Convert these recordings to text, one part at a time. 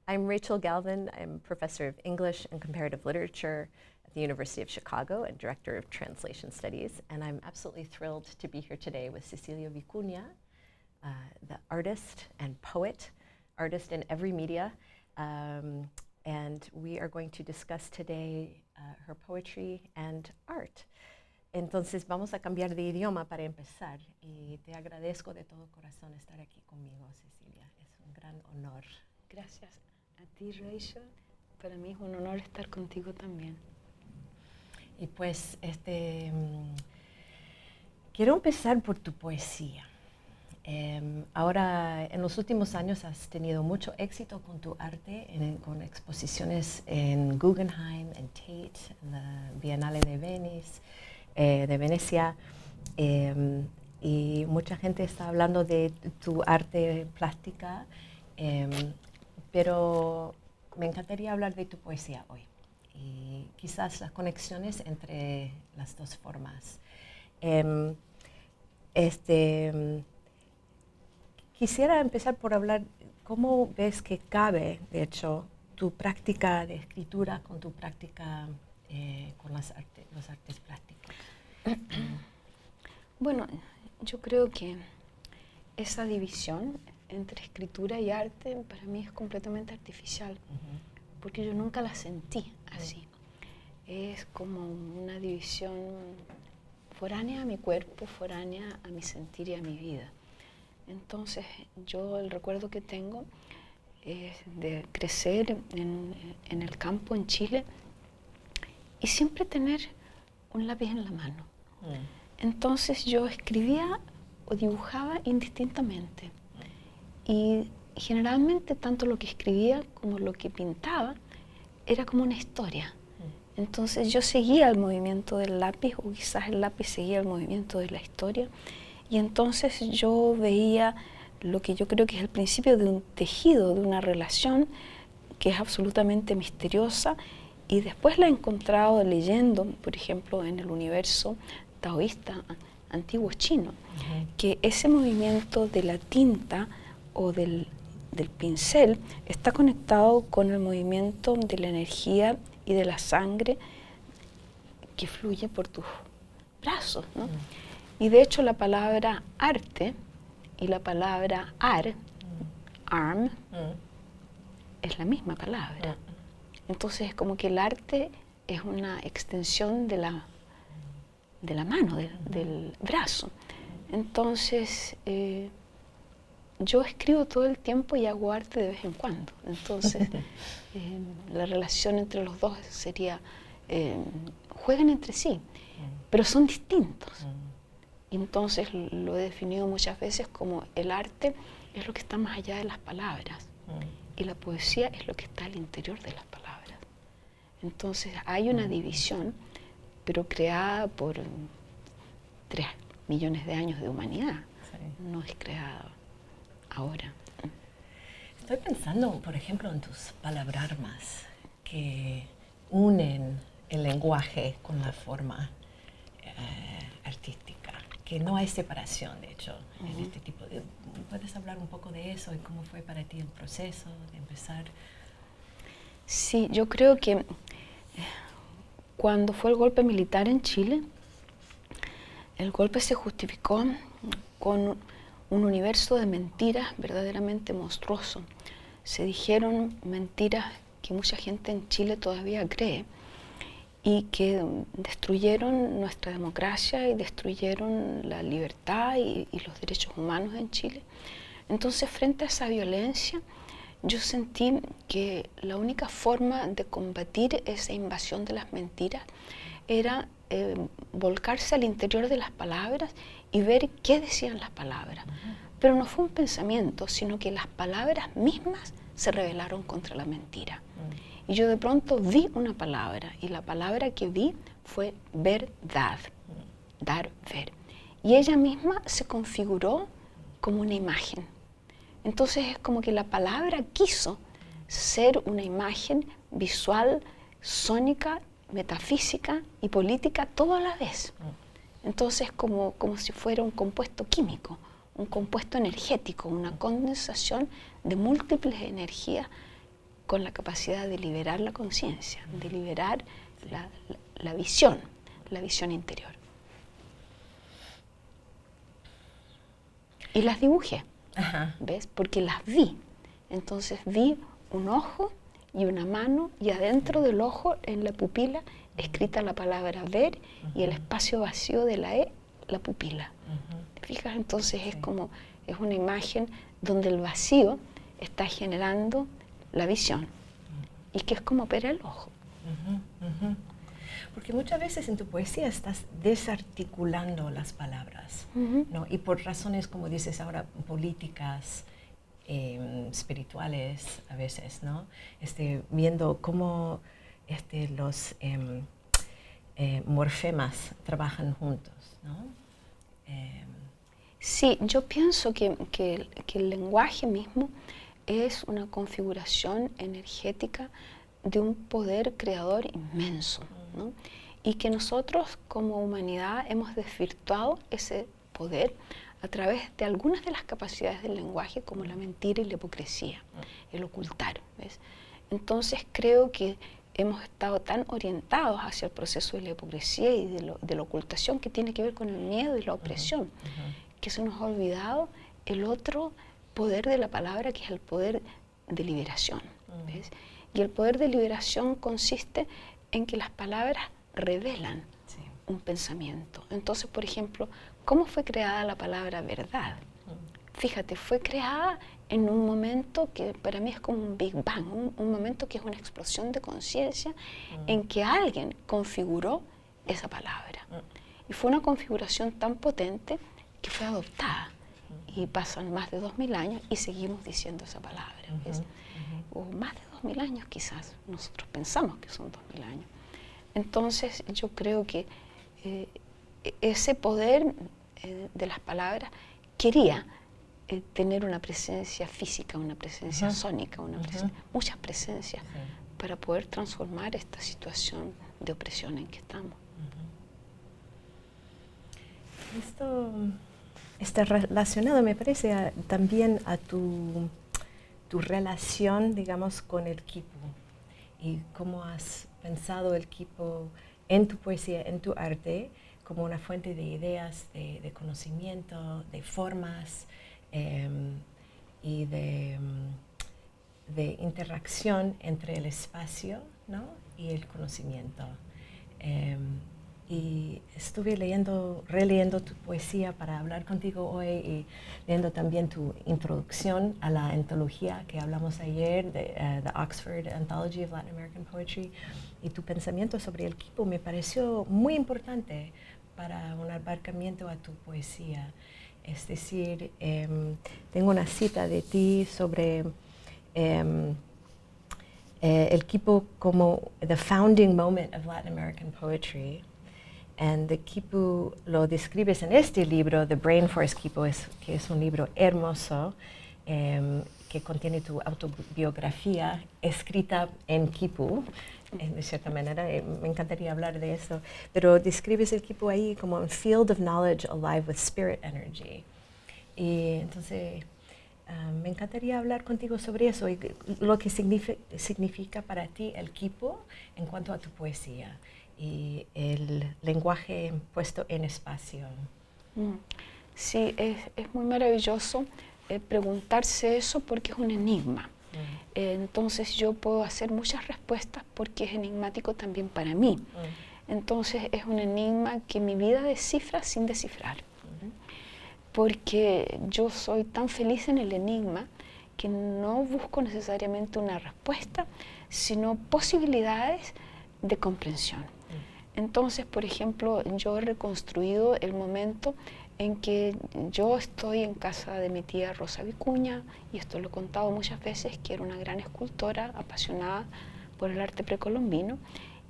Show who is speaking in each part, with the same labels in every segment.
Speaker 1: I'm Rachel Galvin. I'm professor of English and comparative literature at the University of Chicago and director of translation studies. And I'm absolutely thrilled to be here today with Cecilia Vicuña, the artist and poet, artist in every media. And we are going to discuss today her poetry and art. Entonces vamos a cambiar de idioma para empezar. Y te agradezco de todo corazón estar aquí conmigo, Cecilia. Es un gran honor.
Speaker 2: Gracias a ti, Rachel. Para mí es un honor estar contigo también.
Speaker 1: Y pues, quiero empezar por tu poesía. Ahora, en los últimos años has tenido mucho éxito con tu arte, con exposiciones en Guggenheim, en Tate, en la Bienal de Venecia. Y mucha gente está hablando de tu arte plástica, pero me encantaría hablar de tu poesía hoy y quizás las conexiones entre las dos formas. Quisiera empezar por hablar cómo ves que cabe, de hecho, tu práctica de escritura con tu práctica con los artes plásticos.
Speaker 2: Bueno, yo creo que esa división entre escritura y arte para mí es completamente artificial, porque yo nunca la sentí así. Es como una división foránea a mi cuerpo, foránea a mi sentir y a mi vida. Entonces, yo el recuerdo que tengo es de crecer en el campo en Chile y siempre tener un lápiz en la mano. Entonces yo escribía o dibujaba indistintamente y generalmente tanto lo que escribía como lo que pintaba era como una historia. Entonces yo seguía el movimiento del lápiz o quizás el lápiz seguía el movimiento de la historia y entonces yo veía lo que yo creo que es el principio de un tejido, de una relación que es absolutamente misteriosa y después la he encontrado leyendo, por ejemplo, en el universo taoísta antiguo chino, que ese movimiento de la tinta o del pincel está conectado con el movimiento de la energía y de la sangre que fluye por tus brazos, ¿no? Y de hecho la palabra arte y la palabra arm, es la misma palabra. Entonces es como que el arte es una extensión de la mano, del brazo. Entonces yo escribo todo el tiempo y hago arte de vez en cuando. Entonces la relación entre los dos sería, juegan entre sí, pero son distintos. Y entonces lo he definido muchas veces como el arte es lo que está más allá de las palabras y la poesía es lo que está al interior de las palabras. Entonces hay una división, pero creada por 3 millones de años de humanidad. Sí. No es creada ahora.
Speaker 1: Estoy pensando, por ejemplo, en tus palabrarmas que unen el lenguaje con la forma artística, que no hay separación, de hecho, en este tipo de... ¿Puedes hablar un poco de eso y cómo fue para ti el proceso de empezar?
Speaker 2: Sí, yo creo que cuando fue el golpe militar en Chile, el golpe se justificó con un universo de mentiras verdaderamente monstruoso. Se dijeron mentiras que mucha gente en Chile todavía cree y que destruyeron nuestra democracia y destruyeron la libertad y los derechos humanos en Chile. Entonces, frente a esa violencia, yo sentí que la única forma de combatir esa invasión de las mentiras era volcarse al interior de las palabras y ver qué decían las palabras. Pero no fue un pensamiento, sino que las palabras mismas se rebelaron contra la mentira. Y yo de pronto vi una palabra, y la palabra que vi fue verdad, dar, ver. Y ella misma se configuró como una imagen. Entonces es como que la palabra quiso ser una imagen visual, sónica, metafísica y política todo a la vez. Entonces como si fuera un compuesto químico, un compuesto energético, una condensación de múltiples energías con la capacidad de liberar la conciencia, de liberar la visión interior. Y las dibujé, ¿ves? Porque las vi. Entonces vi un ojo y una mano, y adentro del ojo, en la pupila, escrita la palabra ver, y el espacio vacío de la E, la pupila. ¿Te fijas? Entonces es una imagen donde el vacío está generando la visión, y que es como opera el ojo.
Speaker 1: Porque muchas veces en tu poesía estás desarticulando las palabras, ¿no? Y por razones, como dices ahora, políticas, espirituales a veces, ¿no? Viendo cómo los morfemas trabajan juntos, ¿no?
Speaker 2: Sí, yo pienso que el lenguaje mismo es una configuración energética de un poder creador inmenso, ¿no? Y que nosotros como humanidad hemos desvirtuado ese poder a través de algunas de las capacidades del lenguaje, como la mentira y la hipocresía, el ocultar, ¿ves? Entonces creo que hemos estado tan orientados hacia el proceso de la hipocresía y de la ocultación, que tiene que ver con el miedo y la opresión, que se nos ha olvidado el otro poder de la palabra, que es el poder de liberación, ¿ves? Y el poder de liberación consiste en que las palabras revelan un pensamiento. Entonces, por ejemplo, ¿cómo fue creada la palabra verdad? Fíjate, fue creada en un momento que para mí es como un Big Bang, un momento que es una explosión de conciencia en que alguien configuró esa palabra. Y fue una configuración tan potente que fue adoptada. Y pasan más de 2000 años y seguimos diciendo esa palabra, ¿ves? O más de 2000 años quizás, nosotros pensamos que son 2000 años. Entonces yo creo que ese poder de las palabras quería tener una presencia física, una presencia sónica, muchas presencias para poder transformar esta situación de opresión en que estamos.
Speaker 1: Esto está relacionado, me parece, también a tu relación, digamos, con el quipu, y cómo has pensado el quipu en tu poesía, en tu arte, como una fuente de ideas, de conocimiento, de formas y de interacción entre el espacio, ¿no? Y el conocimiento. Y estuve releyendo tu poesía para hablar contigo hoy, y leyendo también tu introducción a la antología que hablamos ayer, the Oxford Anthology of Latin American Poetry, y tu pensamiento sobre el quipu me pareció muy importante para un abarcamiento a tu poesía. Es decir, tengo una cita de ti sobre el quipu como the founding moment of Latin American poetry. And the quipu lo describes en este libro, The Brain Force Quipu, que es un libro hermoso, que contiene tu autobiografía escrita en quipu, de cierta manera. Me encantaría hablar de eso. Pero describes el quipu ahí como un field of knowledge alive with spirit energy. Y entonces me encantaría hablar contigo sobre eso y lo que significa para ti el quipu en cuanto a tu poesía y el lenguaje puesto en espacio.
Speaker 2: Sí, es muy maravilloso preguntarse eso, porque es un enigma. Entonces yo puedo hacer muchas respuestas porque es enigmático también para mí. Entonces es un enigma que mi vida descifra sin descifrar. Porque yo soy tan feliz en el enigma que no busco necesariamente una respuesta, sino posibilidades de comprensión. Entonces, por ejemplo, yo he reconstruido el momento en que yo estoy en casa de mi tía Rosa Vicuña, y esto lo he contado muchas veces, que era una gran escultora apasionada por el arte precolombino,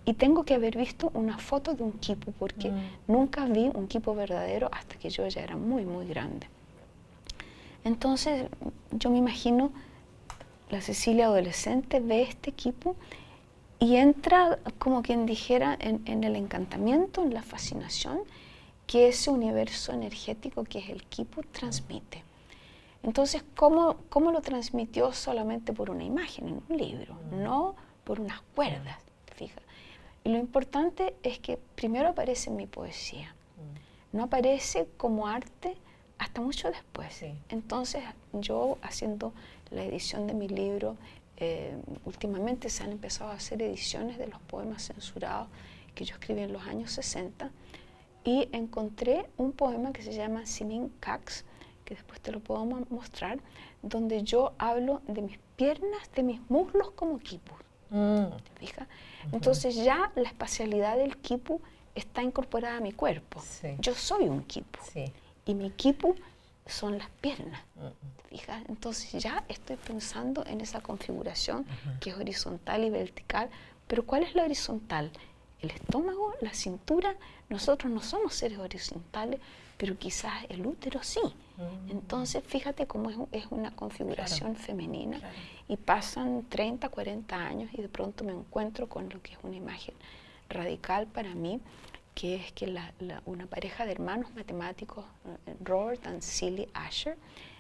Speaker 2: y tengo que haber visto una foto de un quipu, porque nunca vi un quipu verdadero hasta que yo ya era muy, muy grande. Entonces, yo me imagino la Cecilia adolescente ve este quipu y entra, como quien dijera, en el encantamiento, en la fascinación que ese universo energético que es el quipu transmite. Entonces, ¿cómo lo transmitió solamente por una imagen en un libro? No por unas cuerdas, ¿te fijas? Y lo importante es que primero aparece en mi poesía, no aparece como arte hasta mucho después.
Speaker 1: Sí.
Speaker 2: Entonces, yo haciendo la edición de mi libro, últimamente se han empezado a hacer ediciones de los poemas censurados que yo escribí en los años 60, y encontré un poema que se llama Simin Cax, que después te lo puedo mostrar, donde yo hablo de mis piernas, de mis muslos como quipus. ¿Te fijas? Entonces ya la espacialidad del quipu está incorporada a mi cuerpo.
Speaker 1: Sí.
Speaker 2: Yo soy un quipu.
Speaker 1: Sí.
Speaker 2: Y mi quipu son las piernas. ¿Te fijas? Entonces ya estoy pensando en esa configuración que es horizontal y vertical. Pero ¿cuál es la horizontal? El estómago, la cintura. Nosotros no somos seres horizontales, pero quizás el útero sí. Entonces, fíjate cómo es una configuración femenina.
Speaker 1: Claro.
Speaker 2: Y pasan 30, 40 años y de pronto me encuentro con lo que es una imagen radical para mí, que es que una pareja de hermanos matemáticos, Robert and Cilly Asher,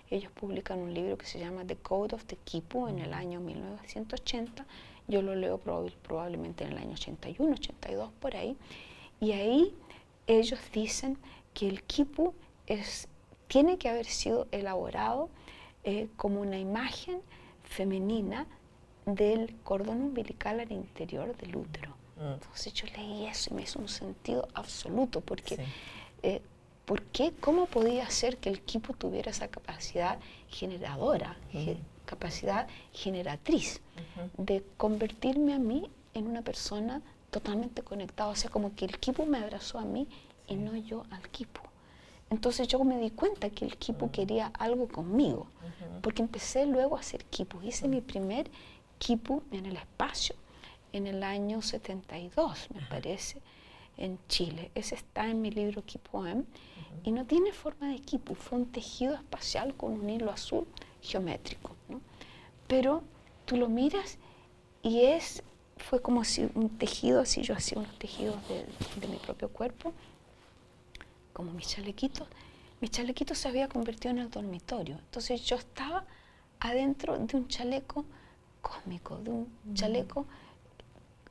Speaker 2: ellos publican un libro que se llama The Code of the Quipu en el año 1980. Yo lo leo probablemente en el año 81, 82, por ahí. Y ahí ellos dicen que el quipu tiene que haber sido elaborado como una imagen femenina del cordón umbilical al interior del útero. Entonces yo leí eso y me hizo un sentido absoluto, porque
Speaker 1: Sí.
Speaker 2: ¿por qué? ¿Cómo podía ser que el quipu tuviera esa capacidad generadora, capacidad generatriz, de convertirme a mí en una persona totalmente conectada? O sea, como que el quipu me abrazó a mí y no yo al quipu. Entonces yo me di cuenta que el quipu quería algo conmigo, porque empecé luego a hacer quipu. Hice mi primer quipu en el espacio en el año 72, me parece, en Chile. Ese está en mi libro Quipoem, y no tiene forma de quipu, fue un tejido espacial con un hilo azul geométrico, ¿no? Pero tú lo miras y fue como si un tejido, así yo hacía unos tejidos de mi propio cuerpo, como mis chalequitos se había convertido en el dormitorio. Entonces yo estaba adentro de un chaleco cósmico, de un chaleco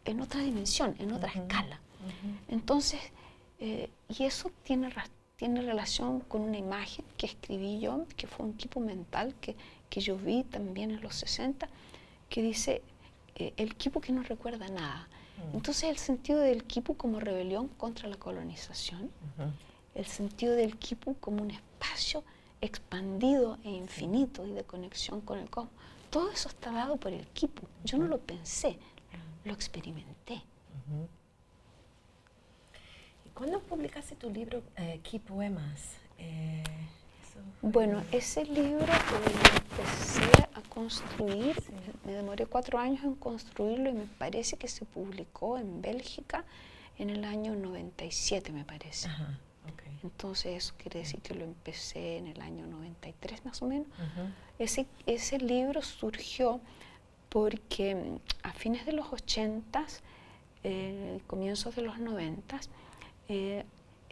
Speaker 2: en otra dimensión, en otra escala. Entonces, y eso tiene relación con una imagen que escribí yo, que fue un quipu mental que yo vi también en los 60, que dice, el quipu que no recuerda nada. Entonces el sentido del quipu como rebelión contra la colonización, el sentido del quipu como un espacio expandido e infinito y de conexión con el cosmos, todo eso está dado por el quipu. Yo no lo pensé, lo experimenté.
Speaker 1: ¿Y cuándo publicaste tu libro Quipoemas?
Speaker 2: Bueno, ese libro empecé a construir, me demoré 4 años en construirlo y me parece que se publicó en Bélgica en el año 97, me parece.
Speaker 1: Okay.
Speaker 2: Entonces eso quiere decir que lo empecé en el año 93 más o menos. Ese libro surgió porque a fines de los 80s, comienzos de los 90s,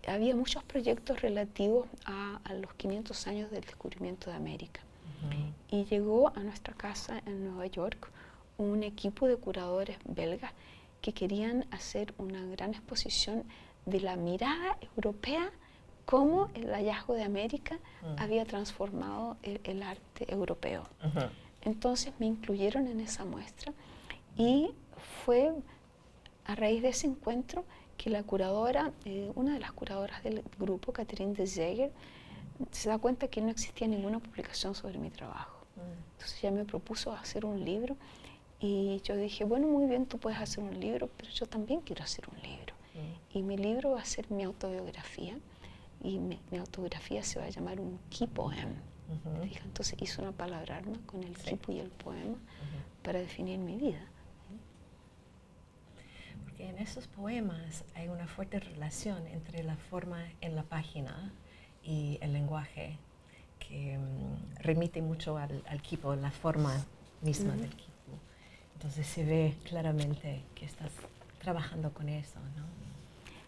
Speaker 2: había muchos proyectos relativos a los 500 años del descubrimiento de América. Y llegó a nuestra casa en Nueva York un equipo de curadores belgas que querían hacer una gran exposición de la mirada europea, cómo el hallazgo de América había transformado el arte europeo. Entonces me incluyeron en esa muestra y fue a raíz de ese encuentro que la curadora, una de las curadoras del grupo, Catherine de Jaeger, se da cuenta que no existía ninguna publicación sobre mi trabajo. Entonces ella me propuso hacer un libro y yo dije, bueno, muy bien, tú puedes hacer un libro, pero yo también quiero hacer un libro. Y mi libro va a ser mi autobiografía y mi autobiografía se va a llamar un Quipoem. Entonces hice una palabrarma con el quipu y el poema para definir mi vida.
Speaker 1: Porque en esos poemas hay una fuerte relación entre la forma en la página y el lenguaje, que remite mucho al quipu, la forma misma del quipu. Entonces se ve claramente que estás trabajando con eso, ¿no?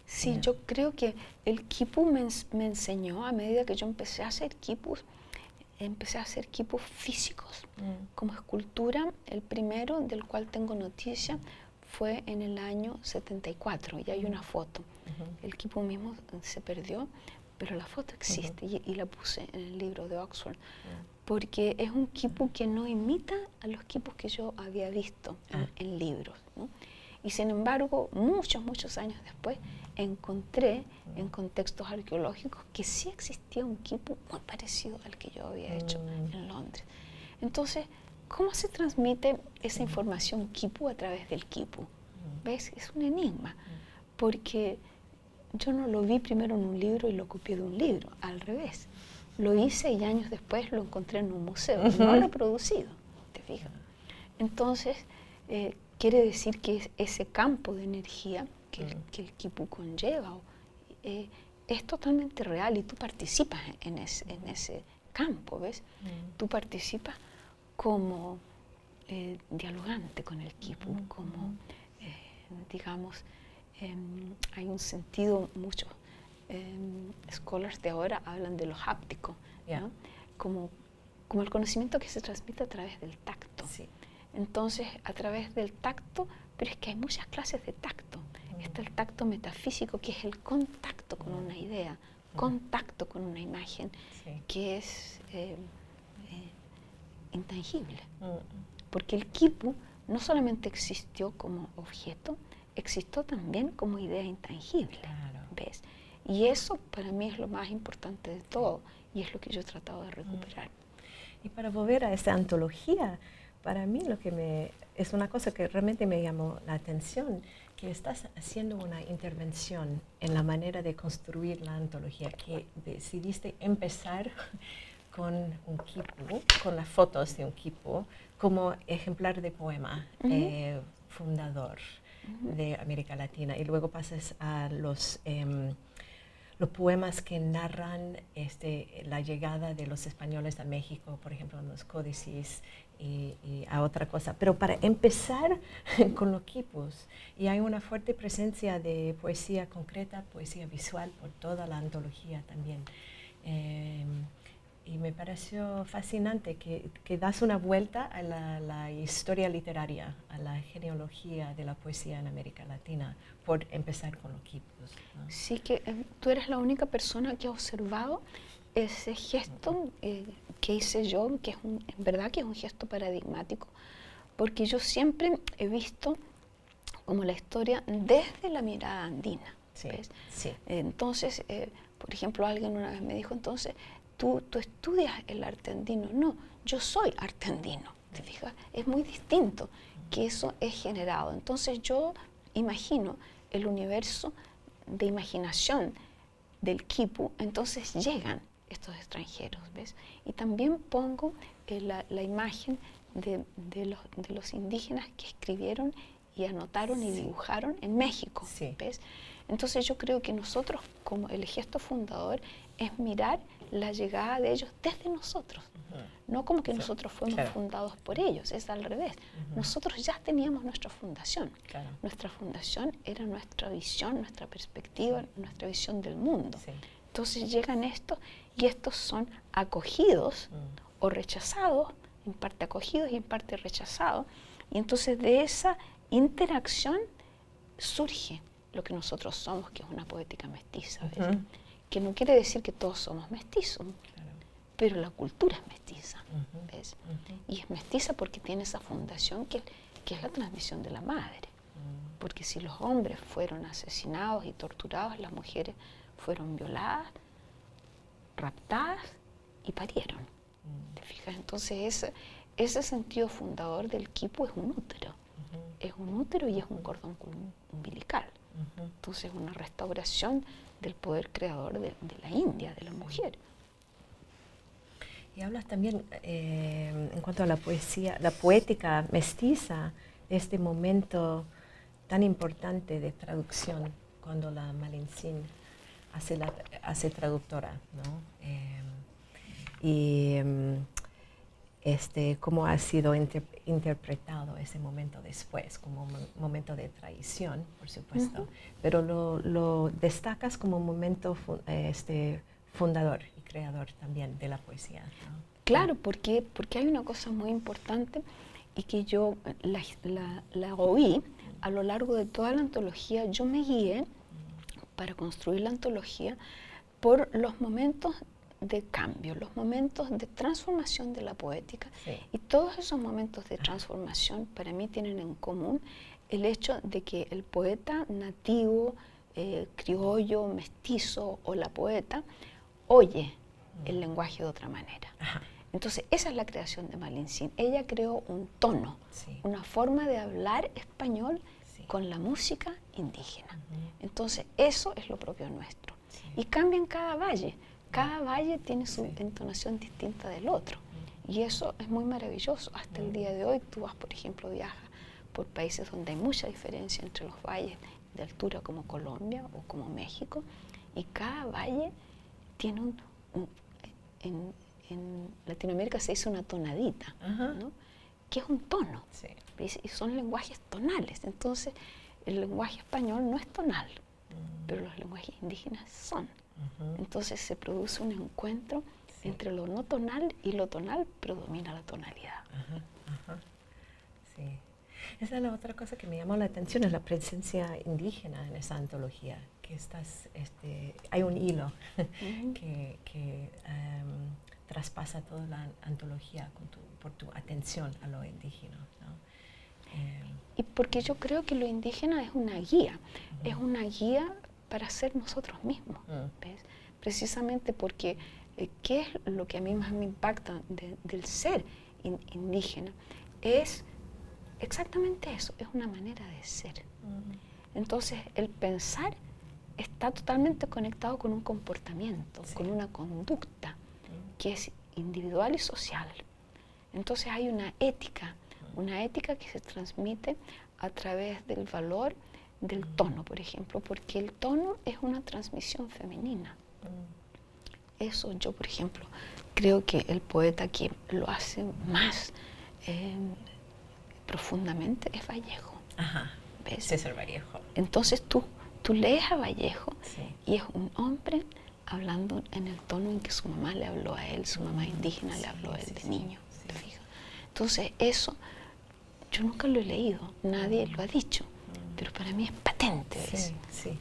Speaker 2: Sí, yo creo que el quipu me enseñó, a medida que yo empecé a hacer quipus, empecé a hacer quipus físicos como escultura. El primero del cual tengo noticia fue en el año 74 y hay una foto. El quipu mismo se perdió, pero la foto existe y la puse en el libro de Oxford, porque es un quipu que no imita a los quipus que yo había visto en libros, ¿no? Y sin embargo, muchos años después, encontré en contextos arqueológicos que sí existía un quipu muy parecido al que yo había hecho en Londres. Entonces, ¿cómo se transmite esa información quipu a través del quipu? ¿Ves? Es un enigma, porque yo no lo vi primero en un libro y lo copié de un libro, al revés. Lo hice y años después lo encontré en un museo, no reproducido, ¿te fijas? Entonces, quiere decir que ese campo de energía que el quipu conlleva es totalmente real y tú participas en ese campo, ¿ves? Tú participas como dialogante con el quipu, como, digamos, hay un sentido, muchos scholars de ahora hablan de lo háptico, ¿no? Como el conocimiento que se transmite a través del tacto.
Speaker 1: Sí.
Speaker 2: Entonces, a través del tacto, pero es que hay muchas clases de tacto. Está el tacto metafísico, que es el contacto con una idea, contacto con una imagen, que es intangible. Porque el quipu no solamente existió como objeto, existió también como idea intangible. Claro. ¿Ves? Y eso para mí es lo más importante de todo, y es lo que yo he tratado de recuperar.
Speaker 1: Y para volver a esta antología, para mí es una cosa que realmente me llamó la atención, que estás haciendo una intervención en la manera de construir la antología, que decidiste empezar con un quipu, con las fotos de un quipu, como ejemplar de poema fundador de América Latina, y luego pasas a los poemas que narran la llegada de los españoles a México, por ejemplo, en los códices y a otra cosa. Pero para empezar con los quipus, y hay una fuerte presencia de poesía concreta, poesía visual por toda la antología también. Y me pareció fascinante que das una vuelta a la historia literaria, a la genealogía de la poesía en América Latina, por empezar con los quipus, ¿no?
Speaker 2: Sí, que tú eres la única persona que ha observado ese gesto que hice yo, que es en verdad que es un gesto paradigmático, porque yo siempre he visto como la historia desde la mirada andina.
Speaker 1: Sí,
Speaker 2: ¿ves?
Speaker 1: sí.
Speaker 2: Entonces, por ejemplo, alguien una vez me dijo, entonces, tú estudias el arte andino. No, yo soy arte andino, ¿te fijas? Es muy distinto que eso es generado. Entonces yo imagino el universo de imaginación del quipu, entonces llegan estos extranjeros, ¿ves? Y también pongo la imagen de los indígenas que escribieron y anotaron y dibujaron en México, ¿ves? Entonces yo creo que nosotros, como el gesto fundador, es mirar la llegada de ellos desde nosotros, no como que nosotros fuimos fundados por ellos, es al revés. Nosotros ya teníamos nuestra fundación. Nuestra fundación era nuestra visión, nuestra perspectiva, nuestra visión del mundo. Entonces llegan estos y estos son acogidos o rechazados, en parte acogidos y en parte rechazados. Y entonces de esa interacción surge lo que nosotros somos, que es una poética mestiza, ¿ves? Que no quiere decir que todos somos mestizos, pero la cultura es mestiza, ¿ves? Y es mestiza porque tiene esa fundación que es la transmisión de la madre. Porque si los hombres fueron asesinados y torturados, las mujeres fueron violadas, raptadas y parieron. ¿Te fijas? Entonces ese sentido fundador del quipu es un útero. Es un útero y es un cordón umbilical. Entonces es una restauración del poder creador de la India, de la mujer.
Speaker 1: Y hablas también en cuanto a la poesía, la poética mestiza, de este momento tan importante de traducción, cuando la Malintzin hace traductora, ¿no? Cómo ha sido interpretado ese momento después, como un momento de traición, por supuesto, pero lo destacas como un momento fundador y creador también de la poesía, ¿no?
Speaker 2: Claro, porque hay una cosa muy importante y que yo la oí a lo largo de toda la antología. Yo me guié para construir la antología por los momentos de cambio, los momentos de transformación de la poética.
Speaker 1: Sí.
Speaker 2: Y todos esos momentos de transformación para mí tienen en común el hecho de que el poeta nativo, criollo, mestizo o la poeta oye el lenguaje de otra manera.
Speaker 1: Ajá.
Speaker 2: Entonces esa es la creación de Malintzin. Ella creó un tono,
Speaker 1: Sí.
Speaker 2: una forma de hablar español
Speaker 1: Sí.
Speaker 2: con la música indígena.
Speaker 1: Ujú.
Speaker 2: Entonces eso es lo propio nuestro.
Speaker 1: Sí.
Speaker 2: Y cambia en cada valle. Cada valle tiene su
Speaker 1: Sí.
Speaker 2: entonación distinta del otro. Y eso es muy maravilloso. Hasta el día de hoy tú vas, por ejemplo, viajas por países donde hay mucha diferencia entre los valles de altura como Colombia o como México, y cada valle tiene en Latinoamérica se dice una tonadita,
Speaker 1: Ajá.
Speaker 2: ¿no? Que es un tono.
Speaker 1: Sí.
Speaker 2: ¿Ves? Y son lenguajes tonales. Entonces el lenguaje español no es tonal, pero los lenguajes indígenas son. Entonces se produce un encuentro entre lo no tonal y lo tonal predomina la tonalidad.
Speaker 1: Ajá, ajá. Sí. Esa es la otra cosa que me llamó la atención, es la presencia indígena en esa antología, que hay un hilo que traspasa toda la antología por tu atención a lo indígena, ¿no?
Speaker 2: Y porque yo creo que lo indígena es una guía, es una guía para ser nosotros mismos, ¿ves? Precisamente porque, ¿qué es lo que a mí más me impacta del ser indígena? Es exactamente eso, es una manera de ser. Entonces, el pensar está totalmente conectado con un comportamiento, con una conducta que es individual y social. Entonces hay una ética que se transmite a través del valor del tono, por ejemplo, porque el tono es una transmisión femenina. Eso yo, por ejemplo, creo que el poeta que lo hace más profundamente es Vallejo.
Speaker 1: Ajá.
Speaker 2: ¿Ves?
Speaker 1: César Vallejo.
Speaker 2: Entonces tú lees a Vallejo
Speaker 1: Sí.
Speaker 2: y es un hombre hablando en el tono en que su mamá le habló a él, su mamá indígena le habló a él de niño. ¿Te fijas? Entonces eso yo nunca lo he leído, nadie lo ha dicho, pero para mí es patente.
Speaker 1: Sí, sí.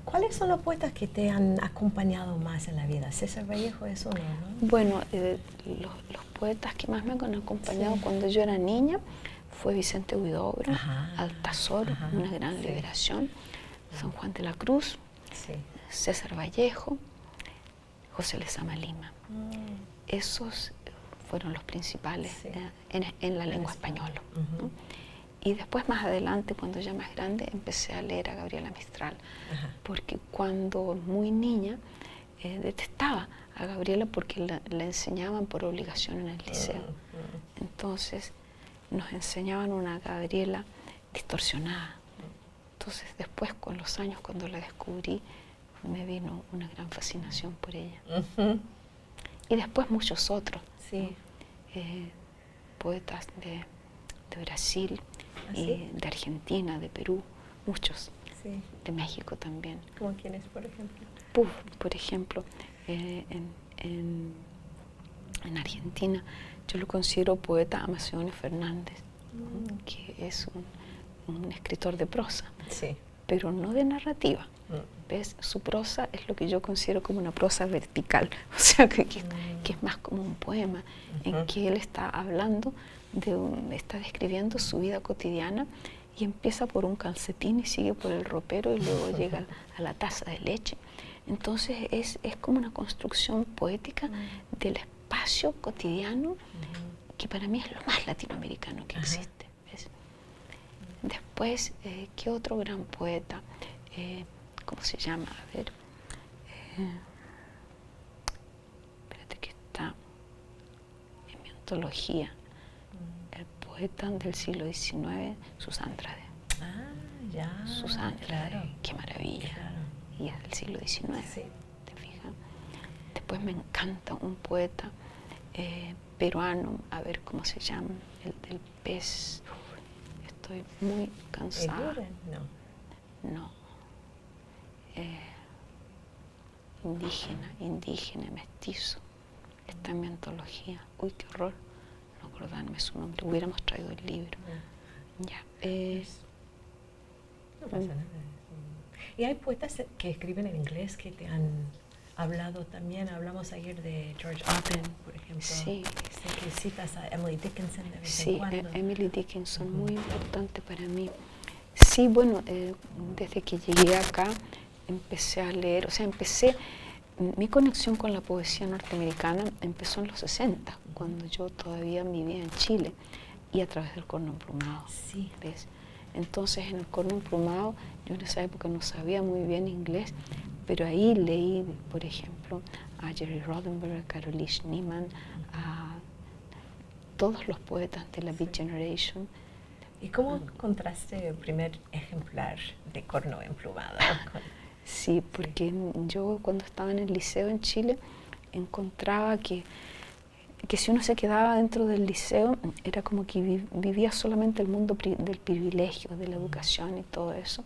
Speaker 1: ¿Cuáles son los poetas que te han acompañado más en la vida? César Vallejo es uno, ¿no?
Speaker 2: Bueno, los poetas que más me han acompañado cuando yo era niña fue Vicente Huidobro, Altazor, una gran liberación, San Juan de la Cruz, César Vallejo, José Lezama Lima. Esos fueron los principales en la lengua española, ¿no? Y después, más adelante, cuando ya más grande, empecé a leer a Gabriela Mistral, porque cuando muy niña detestaba a Gabriela porque la enseñaban por obligación en el liceo. Entonces nos enseñaban una Gabriela distorsionada. Entonces después, con los años, cuando la descubrí, me vino una gran fascinación por ella. Y después muchos otros, ¿no? Poetas de Brasil, y de Argentina, de Perú, muchos, de México también.
Speaker 1: ¿Como quiénes, por ejemplo?
Speaker 2: Por ejemplo, en Argentina yo lo considero poeta a Macedonio Fernández, que es un escritor de prosa, pero no de narrativa. ¿Ves? Su prosa es lo que yo considero como una prosa vertical, o sea, que es más como un poema, en que él está hablando, está describiendo su vida cotidiana y empieza por un calcetín y sigue por el ropero y luego llega a la taza de leche. Entonces es como una construcción poética del espacio cotidiano que para mí es lo más latinoamericano que existe. ¿Ves? Después, ¿qué otro gran poeta? ¿Cómo se llama? A ver. Espérate que está en mi antología. El poeta del siglo XIX, Susan Andrade. Susan Andrade, qué maravilla. Y es del siglo XIX, ¿te fijas? Después me encanta un poeta peruano, a ver cómo se llama, el del pez. Estoy muy cansada. No. Indígena, mestizo. está en mi antología. Uy, qué horror, no acordarme su nombre, hubiéramos traído el libro. Ya.
Speaker 1: No pasa nada. Y hay poetas que escriben en inglés que te han hablado también. Hablamos ayer de George Oppen, por ejemplo.
Speaker 2: Sí.
Speaker 1: Sé que citas a Emily Dickinson de vez en
Speaker 2: Sí,
Speaker 1: cuando.
Speaker 2: Emily Dickinson, muy importante para mí. Sí, bueno, desde que llegué acá empecé a leer, o sea, mi conexión con la poesía norteamericana empezó en los 60, cuando yo todavía vivía en Chile, y a través del Corno Emplumado.
Speaker 1: Sí.
Speaker 2: ¿Ves? Entonces, en el Corno Emplumado, yo en esa época no sabía muy bien inglés, pero ahí leí, por ejemplo, a Jerry Roddenberry, a Carolee Schneemann, a todos los poetas de la Beat Generation.
Speaker 1: ¿Y cómo encontraste el primer ejemplar de Corno Emplumado?
Speaker 2: Sí, porque yo cuando estaba en el liceo en Chile encontraba que si uno se quedaba dentro del liceo era como que vivía solamente el mundo del privilegio, de la educación y todo eso,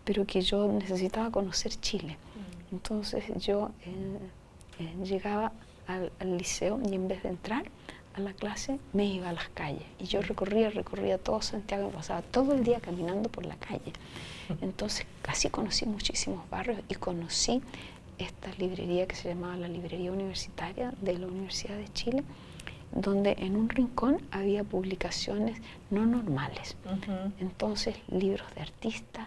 Speaker 2: pero que yo necesitaba conocer Chile. Entonces yo llegaba al liceo y en vez de entrar a la clase me iba a las calles y yo recorría todo Santiago, me pasaba todo el día caminando por la calle. Entonces así conocí muchísimos barrios y conocí esta librería que se llamaba la Librería Universitaria de la Universidad de Chile, donde en un rincón había publicaciones no normales. Entonces libros de artistas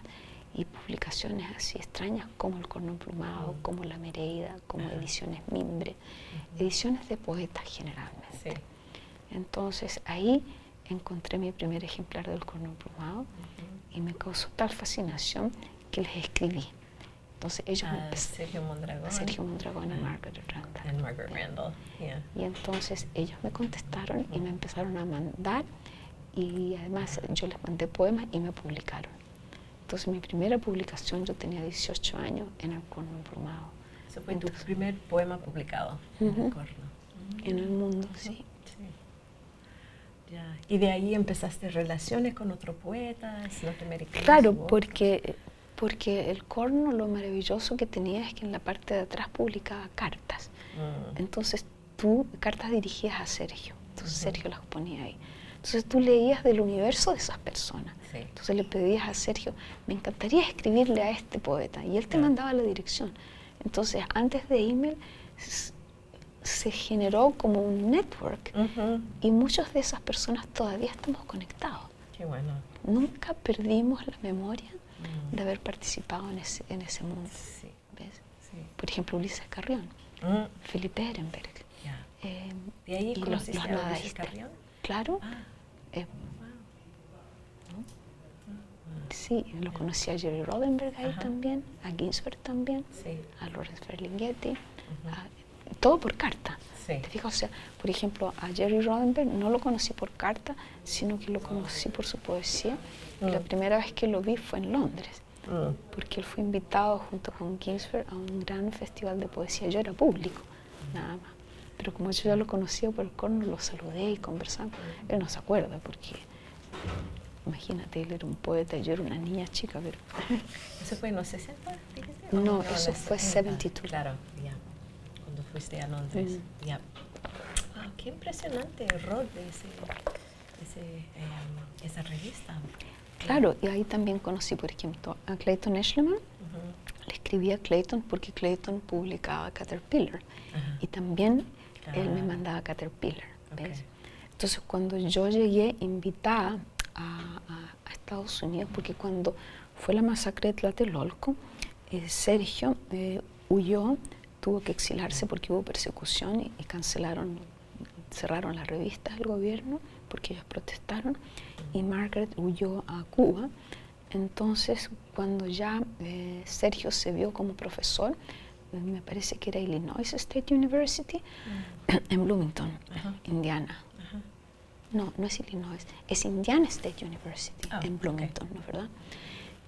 Speaker 2: y publicaciones así extrañas como el Corno Emplumado, como La Mereida, como Ediciones Mimbre, ediciones de poetas generalmente.
Speaker 1: Sí.
Speaker 2: Entonces ahí encontré mi primer ejemplar del Corno Emplumado y me causó tal fascinación que les escribí. Entonces ellos me
Speaker 1: Sergio Mondragón.
Speaker 2: Sergio Mondragón y Margaret Randall.
Speaker 1: And Margaret Randall, yeah.
Speaker 2: Y entonces ellos me contestaron y me empezaron a mandar y además yo les mandé poemas y me publicaron. Entonces mi primera publicación yo tenía 18 años en el Corno Emplumado.
Speaker 1: Eso fue tu primer poema publicado en el Corno.
Speaker 2: En el mundo, sí.
Speaker 1: Ya. ¿Y de ahí empezaste relaciones con otros poetas norteamericanos?
Speaker 2: Claro, porque el Corno lo maravilloso que tenía es que en la parte de atrás publicaba cartas. Entonces cartas dirigidas a Sergio. Entonces Sergio las ponía ahí. Entonces tú leías del universo de esas personas.
Speaker 1: Sí.
Speaker 2: Entonces le pedías a Sergio, me encantaría escribirle a este poeta. Y él te mandaba la dirección. Entonces antes de email se generó como un network y muchas de esas personas todavía estamos conectados.
Speaker 1: Qué bueno.
Speaker 2: Nunca perdimos la memoria de haber participado en ese mundo.
Speaker 1: Sí.
Speaker 2: ¿Ves?
Speaker 1: Sí.
Speaker 2: Por ejemplo, Ulises Carrión, Felipe Ehrenberg.
Speaker 1: ¿De ahí
Speaker 2: y
Speaker 1: conociste
Speaker 2: los
Speaker 1: a Ulises
Speaker 2: nadaístas.
Speaker 1: Carrión?
Speaker 2: Claro. Sí, lo conocí a Jerry Roddenberg ahí también, a Ginsberg también, a Lorenz Ferlinghetti, todo por carta.
Speaker 1: Sí.
Speaker 2: ¿Te fijas? O sea, por ejemplo, a Jerry Roddenberg no lo conocí por carta, sino que lo conocí por su poesía. La primera vez que lo vi fue en Londres, porque él fue invitado junto con Ginsberg a un gran festival de poesía. Yo era público, nada más. Pero como yo ya lo conocía por el Corno, lo saludé y conversamos. Él no se acuerda porque, imagínate, él era un poeta y yo era una niña chica, pero...
Speaker 1: ¿Eso fue en los 60, dijiste?
Speaker 2: No, eso fue 72.
Speaker 1: Claro, ya. Cuando fuiste a Londres. Ya. Wow, qué impresionante el rol de esa revista.
Speaker 2: Claro, y ahí también conocí, por ejemplo, a Clayton Eshleman. Le escribí a Clayton porque Clayton publicaba Caterpillar. Y también él me mandaba Caterpillar. ¿Ves? Entonces, cuando yo llegué invitada a Estados Unidos, porque cuando fue la masacre de Tlatelolco, Sergio huyó, tuvo que exilarse porque hubo persecución y cerraron las revistas del gobierno porque ellos protestaron, y Margaret huyó a Cuba. Entonces, cuando ya Sergio se vio como profesor, me parece que era Illinois State University, en Bloomington, Indiana. No, no es Illinois, es Indiana State University, en Bloomington, ¿no es verdad?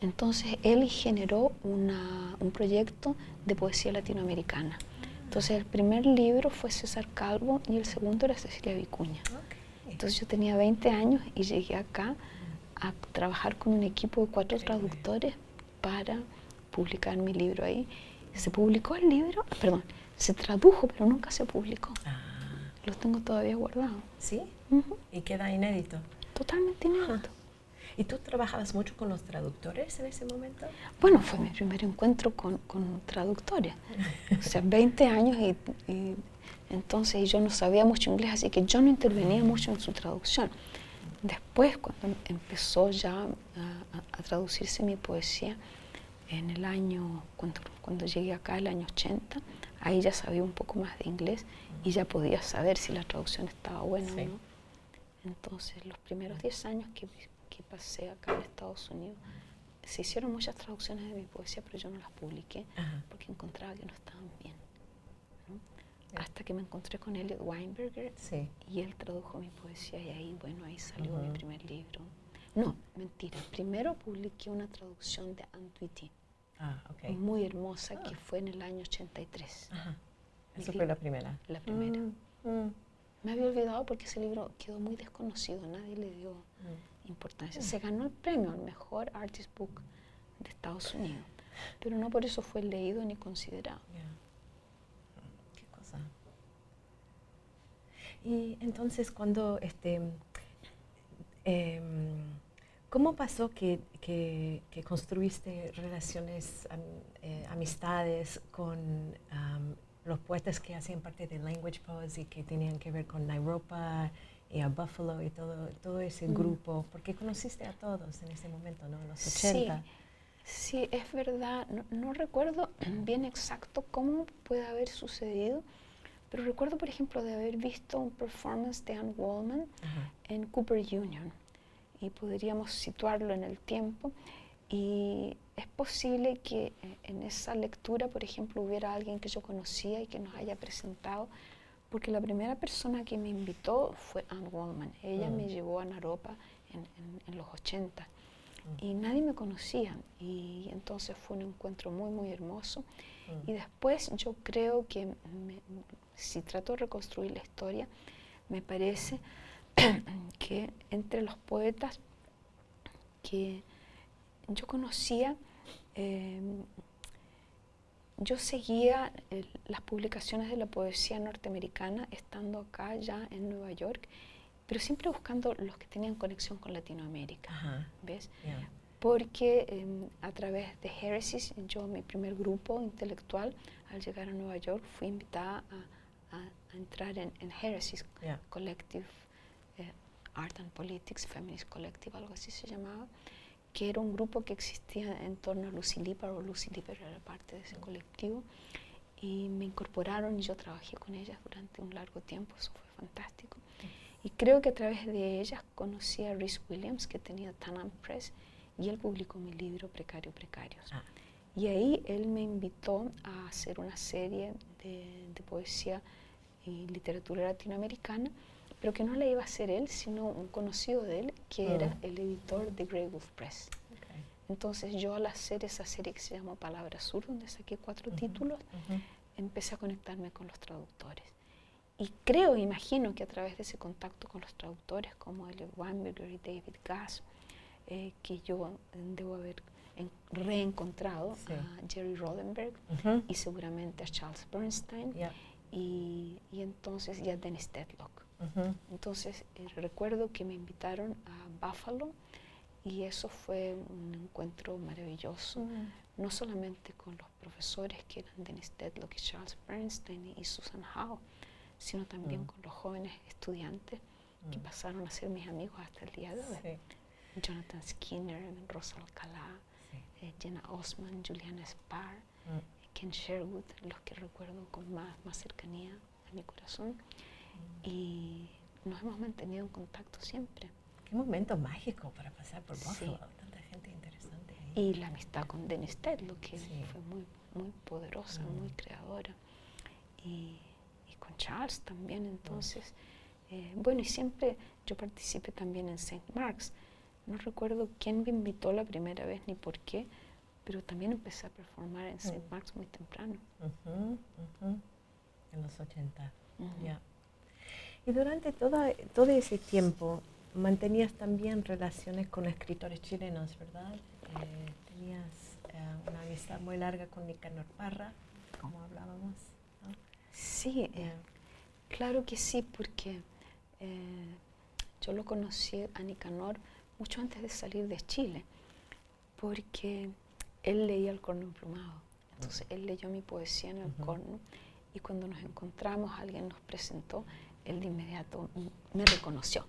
Speaker 2: Entonces, él generó un proyecto de poesía latinoamericana. Entonces, el primer libro fue César Calvo y el segundo era Cecilia Vicuña. Entonces, yo tenía 20 años y llegué acá a trabajar con un equipo de 4 traductores para publicar mi libro ahí. Se publicó el libro, perdón, se tradujo, pero nunca se publicó. Lo tengo todavía guardado.
Speaker 1: ¿Sí?
Speaker 2: Ujú.
Speaker 1: ¿Y queda inédito?
Speaker 2: Totalmente inédito.
Speaker 1: ¿Y tú trabajabas mucho con los traductores en ese momento?
Speaker 2: Bueno, fue mi primer encuentro con traductores. O sea, 20 años y entonces yo no sabía mucho inglés, así que yo no intervenía mucho en su traducción. Después, cuando empezó ya a traducirse mi poesía, en el año, cuando llegué acá, el año 80, ahí ya sabía un poco más de inglés y ya podía saber si la traducción estaba buena
Speaker 1: Sí.
Speaker 2: o no. Entonces, los primeros 10 años que pasé acá en Estados Unidos, se hicieron muchas traducciones de mi poesía, pero yo no las publiqué
Speaker 1: Ajá.
Speaker 2: porque encontraba que no estaban bien, ¿no?
Speaker 1: Ya.
Speaker 2: Hasta que me encontré con Elliot Weinberger
Speaker 1: Sí.
Speaker 2: y él tradujo mi poesía y ahí, bueno, ahí salió
Speaker 1: Ujú.
Speaker 2: mi primer libro. No, mentira. Primero publiqué una traducción de Anne Tweety,
Speaker 1: Ah, ok.
Speaker 2: muy hermosa,
Speaker 1: Ah.
Speaker 2: que fue en el año 83.
Speaker 1: Ajá.
Speaker 2: Mi
Speaker 1: Esa
Speaker 2: li-
Speaker 1: fue la primera.
Speaker 2: La primera.
Speaker 1: Mm.
Speaker 2: Me había olvidado porque ese libro quedó muy desconocido, nadie le dio importancia. Se ganó el premio al mejor artist book de Estados Unidos, pero no por eso fue leído ni considerado.
Speaker 1: Ya. Qué cosa. Y entonces cuando ¿cómo pasó que construiste relaciones, amistades con los poetas que hacían parte de Language Poets y que tenían que ver con Nairobi y a Buffalo y todo ese grupo? Porque conociste a todos en ese momento, ¿no? En los 80.
Speaker 2: Sí, es verdad. No recuerdo bien exacto cómo puede haber sucedido, pero recuerdo, por ejemplo, de haber visto un performance de Anne Wallman
Speaker 1: Ajá.
Speaker 2: en Cooper Union y podríamos situarlo en el tiempo. Y es posible que en esa lectura, por ejemplo, hubiera alguien que yo conocía y que nos haya presentado, porque la primera persona que me invitó fue Anne Wallman. Ella me llevó a Naropa en los 80 y nadie me conocía y entonces fue un encuentro muy, muy hermoso. Y después yo creo que si trato de reconstruir la historia, me parece que entre los poetas que yo conocía, yo seguía las publicaciones de la poesía norteamericana estando acá ya en Nueva York, pero siempre buscando los que tenían conexión con Latinoamérica.
Speaker 1: Ajá.
Speaker 2: ¿Ves?
Speaker 1: Yeah.
Speaker 2: Porque a través de Heresies, yo, mi primer grupo intelectual, al llegar a Nueva York, fui invitada a entrar en Heresies
Speaker 1: Yeah.
Speaker 2: Collective, Art and Politics, Feminist Collective, algo así se llamaba, que era un grupo que existía en torno a Lucy Lippard, o Lucy Lippard era parte de ese colectivo, y me incorporaron y yo trabajé con ellas durante un largo tiempo, eso fue fantástico. Y creo que a través de ellas conocí a Rhys Williams, que tenía Tanam Press, y él publicó mi libro Precario Precarios.
Speaker 1: Ah.
Speaker 2: Y ahí él me invitó a hacer una serie de poesía y literatura latinoamericana, pero que no la iba a hacer él, sino un conocido de él, que era el editor de Grey Wolf Press.
Speaker 1: Okay.
Speaker 2: Entonces yo, al hacer esa serie que se llamó Palabra Sur, donde saqué 4 títulos, empecé a conectarme con los traductores. Y creo, imagino que a través de ese contacto con los traductores como Elliot Weinberger y David Gass, que yo debo haber reencontrado a Jerry Rodenberg y seguramente a Charles Bernstein,
Speaker 1: Yeah.
Speaker 2: y entonces y a Dennis Dedlock. Entonces recuerdo que me invitaron a Buffalo y eso fue un encuentro maravilloso, no solamente con los profesores que eran Dennis Dedlock y Charles Bernstein y Susan Howe, sino también con los jóvenes estudiantes que pasaron a ser mis amigos hasta el día de hoy.
Speaker 1: Sí.
Speaker 2: Jonathan Skinner, Rosa Alcalá, Jenna Osman, Juliana Spar, Ken Sherwood, los que recuerdo con más cercanía a mi corazón. Y nos hemos mantenido en contacto siempre.
Speaker 1: Qué momento mágico para pasar por Buffalo.
Speaker 2: Sí.
Speaker 1: Tanta gente interesante ahí.
Speaker 2: Y la amistad con Dennis Dedlock, que fue muy poderosa, muy creadora. Y con Charles también, entonces. Bueno, y siempre yo participé también en St. Mark's. No recuerdo quién me invitó la primera vez ni por qué, pero también empecé a performar en St. Mark's muy temprano.
Speaker 1: En los 80. Yeah. Y durante todo ese tiempo mantenías también relaciones con escritores chilenos, ¿verdad? Tenías una amistad muy larga con Nicanor Parra, como hablábamos, ¿no?
Speaker 2: Sí, Claro que sí, porque yo lo conocí a Nicanor mucho antes de salir de Chile, porque él leía El Corno Emplumado. Entonces él leyó mi poesía en El Corno, y cuando nos encontramos, alguien nos presentó, él de inmediato me reconoció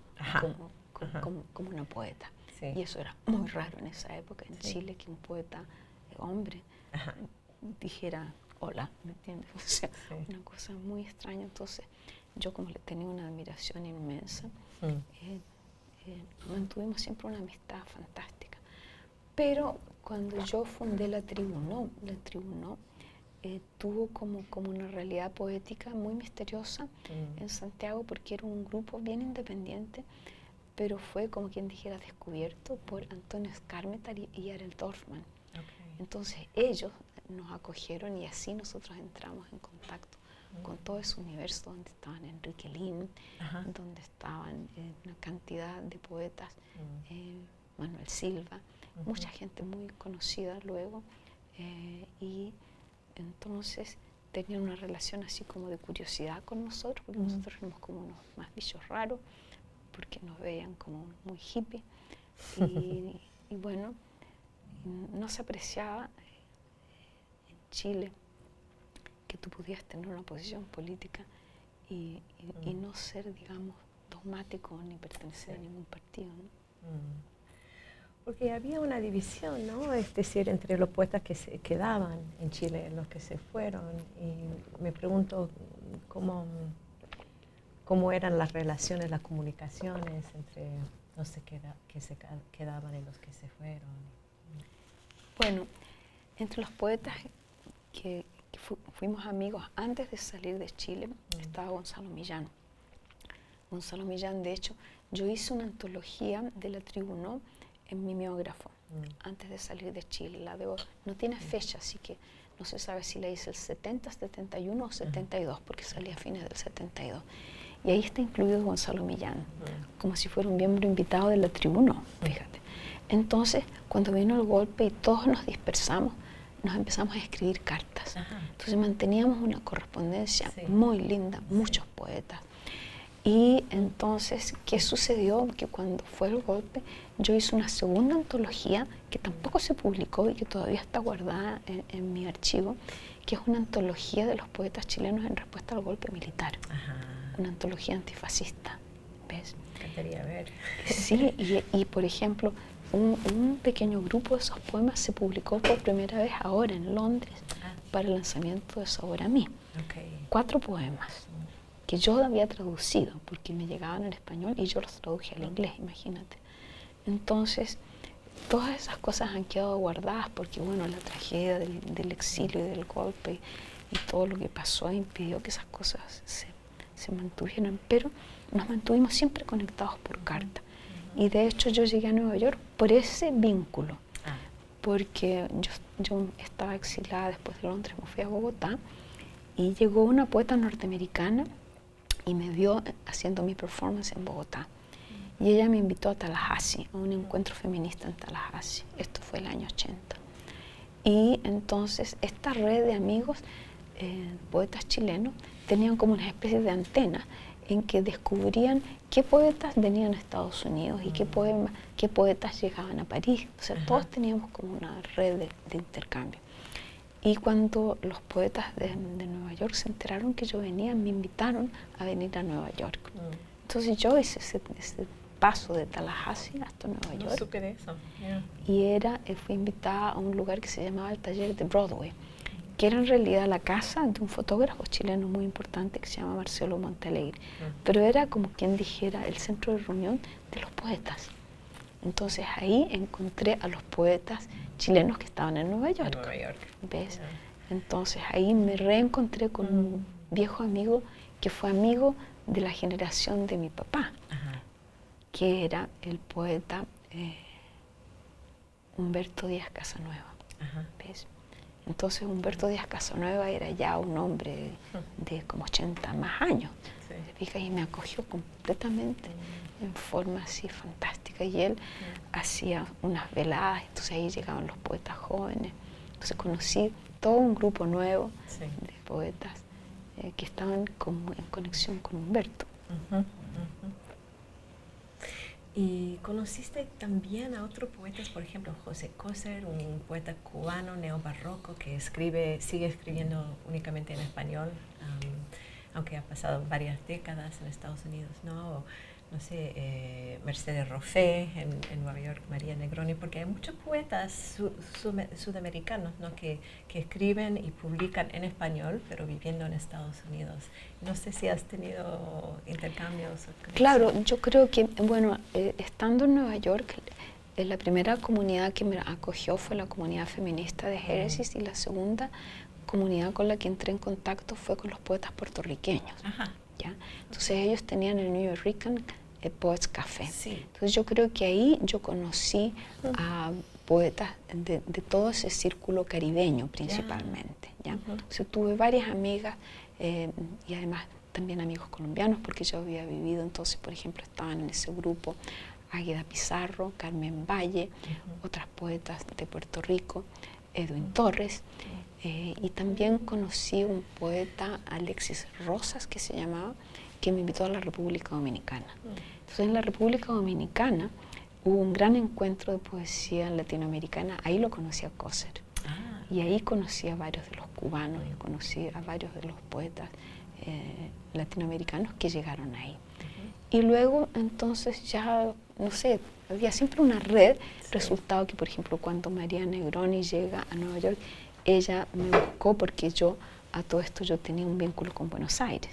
Speaker 2: como una poeta. Sí. Y eso era muy raro en esa época en Chile, que un poeta hombre dijera hola, ¿me entiendes? O sea, una cosa muy extraña. Entonces yo, como le tenía una admiración inmensa, mantuvimos siempre una amistad fantástica. Pero cuando yo fundé la Tribu No tuvo como una realidad poética muy misteriosa en Santiago, porque era un grupo bien independiente, pero fue, como quien dijera, descubierto por Antonio Skármetar y Ariel Dorfman. Entonces ellos nos acogieron, y así nosotros entramos en contacto con todo ese universo donde estaban Enrique Lin, donde estaban una cantidad de poetas, Manuel Silva, mucha gente muy conocida luego, y entonces tenían una relación así como de curiosidad con nosotros, porque nosotros éramos como unos más bichos raros, porque nos veían como muy hippie, y bueno, no se apreciaba en Chile que tú pudieras tener una posición política y no ser, digamos, dogmático ni pertenecer a ningún partido, ¿no?
Speaker 1: Porque había una división, ¿no? Es decir, entre los poetas que se quedaban en Chile, los que se fueron, y me pregunto cómo eran las relaciones, las comunicaciones entre los que se quedaban y los que se fueron.
Speaker 2: Bueno, entre los poetas que fuimos amigos antes de salir de Chile, estaba Gonzalo Millán. Gonzalo Millán, de hecho, yo hice una antología de la Tribu No en mi mimeógrafo antes de salir de Chile. No tiene fecha, así que no se sabe si la hice el 70, 71 o 72, porque salía a fines del 72. Y ahí está incluido Gonzalo Millán, como si fuera un miembro invitado de la Tribu No, fíjate. Entonces, cuando vino el golpe y todos nos dispersamos, nos empezamos a escribir cartas. Entonces manteníamos una correspondencia muy linda, muchos poetas. Y entonces, ¿qué sucedió? Que cuando fue el golpe, yo hice una segunda antología que tampoco se publicó y que todavía está guardada en mi archivo, que es una antología de los poetas chilenos en respuesta al golpe militar. Una antología antifascista, ¿ves?
Speaker 1: Me encantaría ver.
Speaker 2: Sí, y por ejemplo, un pequeño grupo de esos poemas se publicó por primera vez ahora en Londres para el lanzamiento de Sabor a mí. 4 poemas que yo había traducido porque me llegaban en español y yo los traduje al inglés, imagínate. Entonces, todas esas cosas han quedado guardadas porque, bueno, la tragedia del exilio y del golpe y todo lo que pasó impidió que esas cosas se mantuvieran, pero nos mantuvimos siempre conectados por carta. Y de hecho yo llegué a Nueva York por ese vínculo, porque yo estaba exilada después de Londres, me fui a Bogotá y llegó una poeta norteamericana y me vio haciendo mi performance en Bogotá. Y ella me invitó a Tallahassee, a un encuentro feminista en Tallahassee. Esto fue el año 80. Y entonces esta red de amigos, poetas chilenos, tenían como una especie de antena en que descubrían qué poetas venían a Estados Unidos y qué poetas llegaban a París. O sea, todos teníamos como una red de intercambio. Y cuando los poetas de Nueva York se enteraron que yo venía, me invitaron a venir a Nueva York. Entonces yo hice ese paso de Tallahassee hasta Nueva York.
Speaker 1: No supe de eso.
Speaker 2: Y fui invitada a un lugar que se llamaba el Taller de Broadway, que era en realidad la casa de un fotógrafo chileno muy importante que se llama Marcelo Montalegre. Pero era como quien dijera el centro de reunión de los poetas. Entonces ahí encontré a los poetas chilenos que estaban en Nueva York. ¿Ves? Entonces ahí me reencontré con un viejo amigo que fue amigo de la generación de mi papá, que era el poeta Humberto Díaz Casanueva. ¿Ves? Entonces Humberto Díaz Casanueva era ya un hombre de como 80 más años. Y me acogió completamente en forma así fantástica, y él hacía unas veladas, entonces ahí llegaban los poetas jóvenes, entonces conocí todo un grupo nuevo de poetas que estaban como en conexión con Humberto.
Speaker 1: ¿Y conociste también a otros poetas, por ejemplo, José Coser, un poeta cubano neobarroco que sigue escribiendo únicamente en español, aunque ha pasado varias décadas en Estados Unidos, ¿no? O, no sé, Mercedes Roffé en Nueva York, María Negroni, porque hay muchos poetas sudamericanos, ¿no? que escriben y publican en español, pero viviendo en Estados Unidos. No sé si has tenido intercambios.
Speaker 2: Claro, yo creo que, bueno, estando en Nueva York, la primera comunidad que me acogió fue la comunidad feminista de Génesis, y la segunda comunidad con la que entré en contacto fue con los poetas puertorriqueños. ¿Ya? Entonces ellos tenían el New Yorker Poets Café.
Speaker 1: Sí.
Speaker 2: Entonces yo creo que ahí yo conocí a poetas de todo ese círculo caribeño principalmente. ¿Ya? Entonces tuve varias amigas y además también amigos colombianos, porque yo había vivido, entonces por ejemplo estaban en ese grupo Águeda Pizarro, Carmen Valle, otras poetas de Puerto Rico, Edwin Torres, y también conocí un poeta, Alexis Rosas, que se llamaba, que me invitó a la República Dominicana. Entonces en la República Dominicana hubo un gran encuentro de poesía latinoamericana, ahí lo conocí a Coser, y ahí conocí a varios de los cubanos, y conocí a varios de los poetas latinoamericanos que llegaron ahí. Y luego entonces ya, no sé, había siempre una red, resultado que por ejemplo cuando María Negroni llega a Nueva York, ella me buscó porque yo, a todo esto yo tenía un vínculo con Buenos Aires.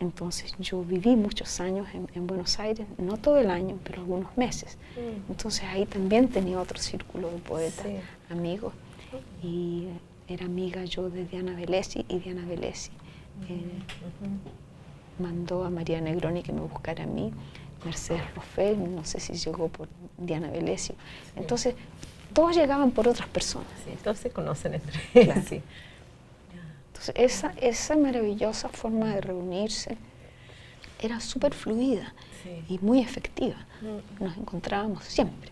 Speaker 2: Entonces yo viví muchos años en Buenos Aires, no todo el año, pero algunos meses. Entonces ahí también tenía otro círculo de poetas, amigos, y era amiga yo de Diana Velesi, y Diana Velesi mandó a María Negroni que me buscara a mí, Mercedes Roffé, no sé si llegó por Diana Velesi. Entonces todos llegaban por otras personas.
Speaker 1: Sí, todos se conocen entre
Speaker 2: claro.
Speaker 1: sí.
Speaker 2: Entonces esa maravillosa forma de reunirse era súper fluida y muy efectiva. Nos encontrábamos siempre.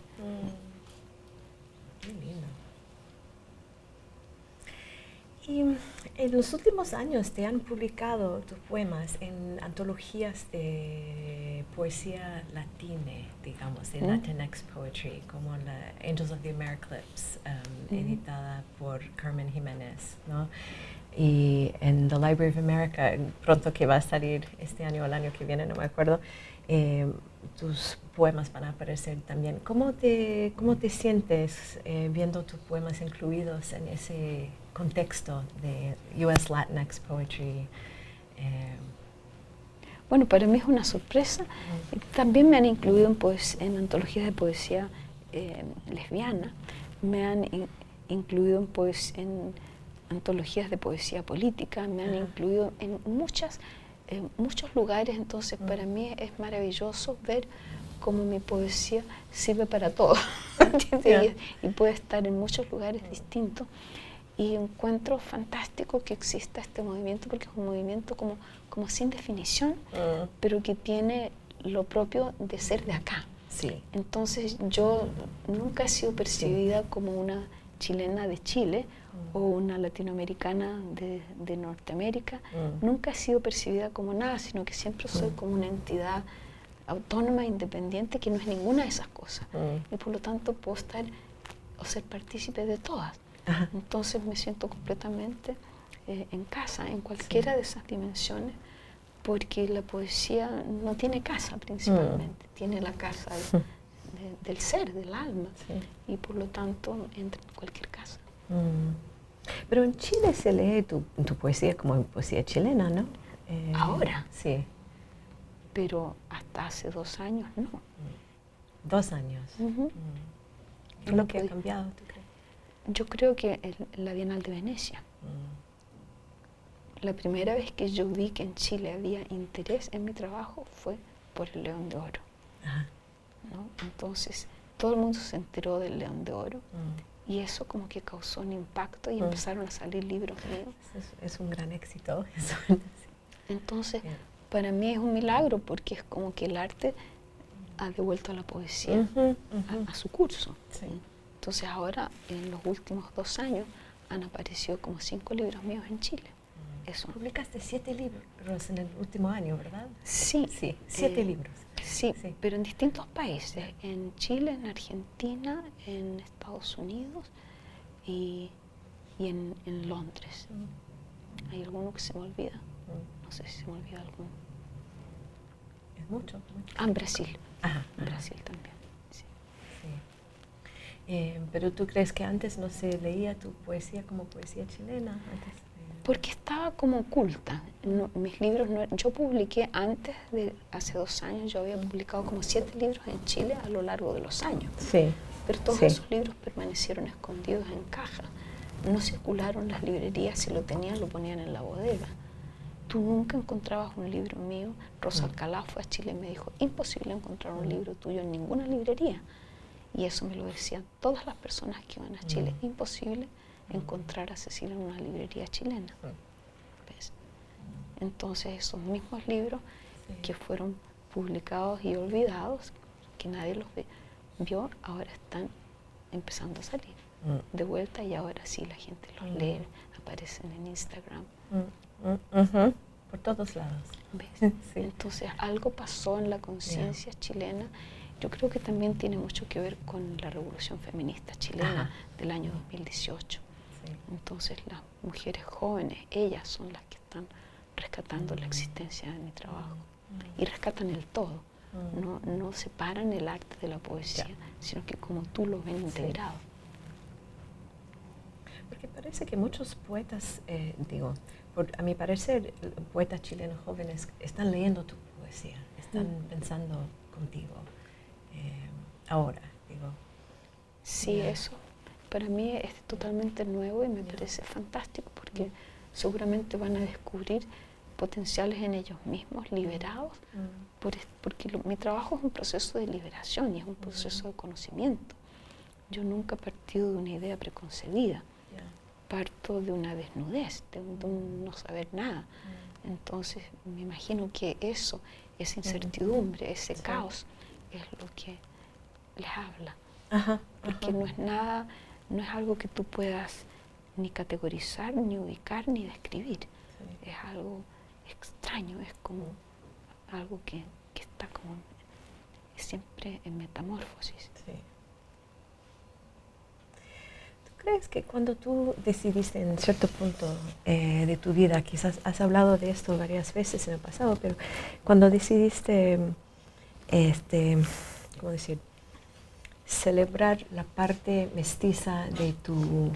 Speaker 1: Qué lindo. Y en los últimos años te han publicado tus poemas en antologías de poesía latina, digamos, de Latinx Poetry, como la Angels of the Americlips, editada por Carmen Jiménez, ¿no? Y en The Library of America, pronto que va a salir este año o el año que viene, no me acuerdo, tus poemas van a aparecer también. ¿Cómo te sientes viendo tus poemas incluidos en ese contexto de US Latinx Poetry?
Speaker 2: Bueno, para mí es una sorpresa. También me han incluido en antologías de poesía lesbiana, me han incluido en antologías de poesía política, me han incluido en muchos lugares. Entonces para mí es maravilloso ver cómo mi poesía sirve para todo y puede estar en muchos lugares distintos, y encuentro fantástico que exista este movimiento, porque es un movimiento como sin definición, pero que tiene lo propio de ser de acá. Entonces yo nunca he sido percibida como una chilena de Chile o una latinoamericana de Norteamérica. Nunca he sido percibida como nada, sino que siempre soy como una entidad autónoma, independiente, que no es ninguna de esas cosas. Y por lo tanto puedo estar o ser partícipe de todas. Entonces me siento completamente en casa, en cualquiera de esas dimensiones, porque la poesía no tiene casa principalmente, tiene la casa del ser, del alma, y por lo tanto entra en cualquier casa.
Speaker 1: Pero en Chile se lee tu poesía como poesía chilena, ¿no?
Speaker 2: Ahora.
Speaker 1: Sí.
Speaker 2: Pero hasta hace 2 años no.
Speaker 1: 2 años. ¿Qué es lo que ha cambiado, tú crees?
Speaker 2: Yo creo que la Bienal de Venecia. La primera vez que yo vi que en Chile había interés en mi trabajo fue por el León de Oro. ¿No? Entonces todo el mundo se enteró del León de Oro, y eso como que causó un impacto, y empezaron a salir libros míos.
Speaker 1: Es un gran éxito.
Speaker 2: Entonces para mí es un milagro, porque es como que el arte ha devuelto a la poesía a su curso. Entonces ahora, en los últimos 2 años, han aparecido como 5 libros míos en Chile. Eso.
Speaker 1: Publicaste 7 libros en el último año, ¿verdad?
Speaker 2: Sí.
Speaker 1: Sí, 7 libros.
Speaker 2: Sí,
Speaker 1: Sí.
Speaker 2: pero en distintos países, en Chile, en Argentina, en Estados Unidos y en Londres. Hay alguno que se me olvida, no sé si se me olvida alguno.
Speaker 1: Es mucho, mucho.
Speaker 2: Ah, en Brasil,
Speaker 1: Ajá,
Speaker 2: en
Speaker 1: ajá.
Speaker 2: Brasil también. Sí.
Speaker 1: Sí. Pero ¿tú crees que antes no se leía tu poesía como poesía chilena? Antes,
Speaker 2: Porque estaba como oculta. Mis libros, yo publiqué antes de, hace 2 años, yo había publicado como 7 libros en Chile a lo largo de los años.
Speaker 1: Sí.
Speaker 2: Pero todos
Speaker 1: Sí.
Speaker 2: esos libros permanecieron escondidos en caja. No circularon en las librerías, si lo tenían lo ponían en la bodega. Tú nunca encontrabas un libro mío. Rosa Alcalá fue a Chile y me dijo, imposible encontrar un libro tuyo en ninguna librería. Y eso me lo decían todas las personas que iban a Chile, imposible encontrar a Cecilia en una librería chilena. ¿Ves? Entonces esos mismos libros que fueron publicados y olvidados, que nadie los vio, ahora están empezando a salir de vuelta y ahora sí la gente los lee, aparecen en Instagram.
Speaker 1: Por todos lados.
Speaker 2: ¿Ves? Sí. Entonces algo pasó en la conciencia chilena. Yo creo que también tiene mucho que ver con la revolución feminista chilena del año 2018.
Speaker 1: Sí.
Speaker 2: Entonces las mujeres jóvenes, ellas son las que están rescatando la existencia de mi trabajo y rescatan el todo. No separan el arte de la poesía, sino que como tú lo ven integrado.
Speaker 1: Porque parece que muchos poetas, a mi parecer, poetas chilenos jóvenes están leyendo tu poesía, están pensando contigo ahora, digo.
Speaker 2: Sí, eso para mí es totalmente nuevo y me parece fantástico porque seguramente van a descubrir potenciales en ellos mismos, liberados, porque mi trabajo es un proceso de liberación y es un proceso de conocimiento. Yo nunca he partido de una idea preconcebida, parto de una desnudez, de un no saber nada. Entonces me imagino que eso, esa incertidumbre, ese caos, es lo que les habla. Porque no es nada, no es algo que tú puedas ni categorizar, ni ubicar, ni describir. Es algo extraño, es como algo que está como siempre en metamorfosis.
Speaker 1: Sí. ¿Tú crees que cuando tú decidiste en cierto punto de tu vida, quizás has hablado de esto varias veces en el pasado, pero cuando decidiste, ¿cómo decir?, celebrar la parte mestiza de tu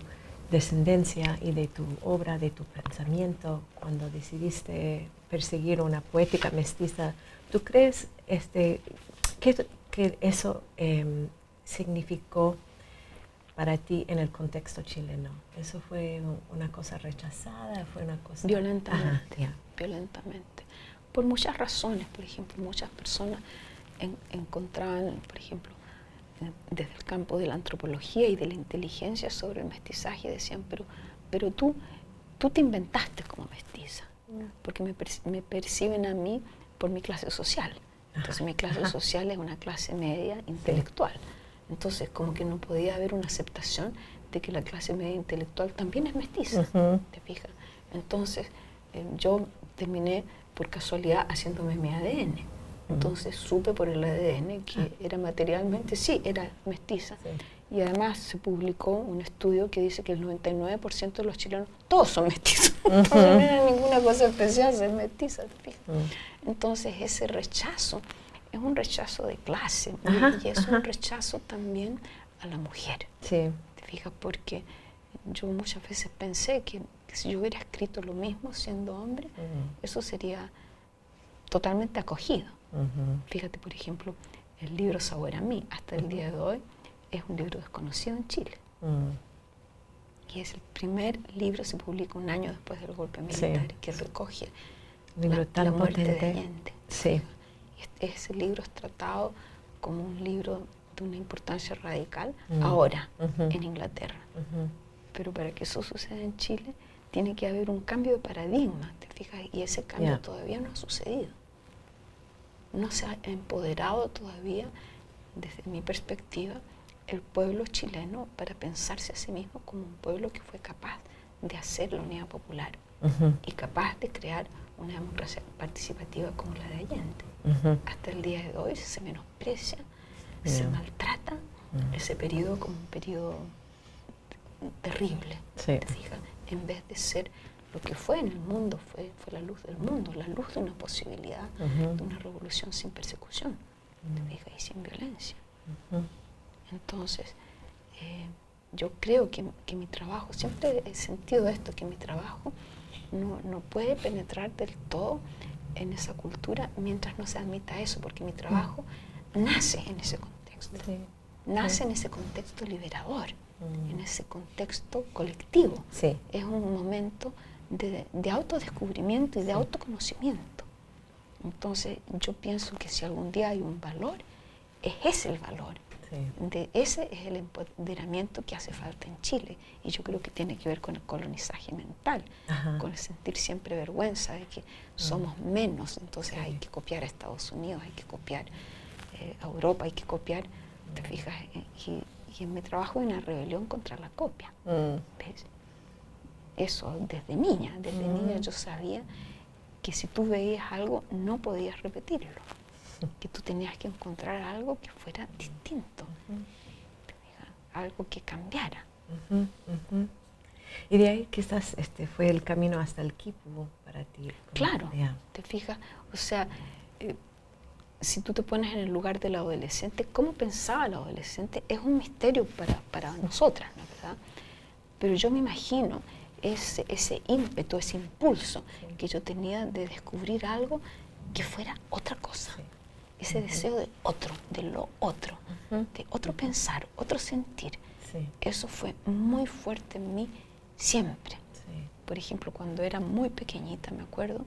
Speaker 1: descendencia y de tu obra, de tu pensamiento, cuando decidiste perseguir una poética mestiza, ¿tú crees que eso significó para ti en el contexto chileno? ¿Eso fue una cosa rechazada? ¿Fue una cosa...?
Speaker 2: Violentamente, violentamente. Por muchas razones, por ejemplo, muchas personas encontraban, por ejemplo, desde el campo de la antropología y de la inteligencia sobre el mestizaje, decían, pero tú te inventaste como mestiza, porque me perciben a mí por mi clase social. Entonces mi clase social es una clase media intelectual. Entonces como que no podía haber una aceptación de que la clase media intelectual también es mestiza, ¿te fijas? Entonces yo terminé por casualidad haciéndome mi ADN. Entonces supe por el ADN que era materialmente, sí, era mestiza. Y además se publicó un estudio que dice que el 99% de los chilenos, todos son mestizos. Entonces no era ninguna cosa especial ser mestiza, ¿te fijas? Entonces ese rechazo es un rechazo de clase y es un rechazo también a la mujer. ¿Te fijas? Porque yo muchas veces pensé que si yo hubiera escrito lo mismo siendo hombre, eso sería totalmente acogido. Fíjate, por ejemplo, el libro Sabor a mí, hasta el día de hoy, es un libro desconocido en Chile. Y es el primer libro, se publica un año después del golpe militar, que recoge la muerte de Allende. Y ese libro es tratado como un libro de una importancia radical ahora, en Inglaterra. Pero para que eso suceda en Chile, tiene que haber un cambio de paradigma, ¿te fijas? Y ese cambio todavía no ha sucedido. No se ha empoderado todavía, desde mi perspectiva, el pueblo chileno para pensarse a sí mismo como un pueblo que fue capaz de hacer la unidad popular
Speaker 1: Ujú,
Speaker 2: y capaz de crear una democracia participativa como la de Allende.
Speaker 1: ujú.
Speaker 2: Hasta el día de hoy se menosprecia, se
Speaker 1: Yeah.
Speaker 2: maltrata
Speaker 1: Mm.
Speaker 2: ese periodo como un periodo terrible,
Speaker 1: Sí.
Speaker 2: ¿te fijas? En vez de ser lo que fue en el mundo, fue la luz del mundo, la luz de una posibilidad,
Speaker 1: Ujú.
Speaker 2: de una revolución sin persecución, ¿te fijas? Y sin violencia.
Speaker 1: Ujú.
Speaker 2: Entonces, yo creo que mi trabajo, siempre he sentido esto, que mi trabajo no puede penetrar del todo en esa cultura mientras no se admita eso, porque mi trabajo nace en ese contexto,
Speaker 1: Sí.
Speaker 2: nace en ese contexto liberador,
Speaker 1: Mm.
Speaker 2: en ese contexto colectivo.
Speaker 1: Sí.
Speaker 2: Es un momento de autodescubrimiento y de
Speaker 1: Sí.
Speaker 2: autoconocimiento. Entonces yo pienso que si algún día hay un valor, es ese el valor.
Speaker 1: Sí.
Speaker 2: Ese es el empoderamiento que hace falta en Chile, y yo creo que tiene que ver con el colonizaje mental,
Speaker 1: Ajá.
Speaker 2: con el sentir siempre vergüenza de que somos menos, entonces
Speaker 1: Sí.
Speaker 2: hay que copiar a Estados Unidos, hay que copiar a Europa, hay que copiar, ¿te fijas? Y en mi trabajo hay una rebelión contra la copia,
Speaker 1: Mm.
Speaker 2: ¿ves? Eso desde niña yo sabía que si tú veías algo no podías repetirlo, que tú tenías que encontrar algo que fuera distinto, algo que cambiara.
Speaker 1: Ujú, ujú. Y de ahí quizás fue el camino hasta el Quipu para ti.
Speaker 2: Claro,
Speaker 1: Yeah.
Speaker 2: te fijas, o sea, si tú te pones en el lugar del adolescente, ¿cómo pensaba el adolescente? Es un misterio para nosotras, ¿no? ¿Verdad? Pero yo me imagino ese ímpetu, ese impulso que yo tenía de descubrir algo que fuera otra cosa.
Speaker 1: Sí.
Speaker 2: Ese deseo de otro, de lo otro,
Speaker 1: Ujú.
Speaker 2: de otro pensar, otro sentir.
Speaker 1: Sí.
Speaker 2: Eso fue muy fuerte en mí siempre.
Speaker 1: Sí.
Speaker 2: Por ejemplo, cuando era muy pequeñita, me acuerdo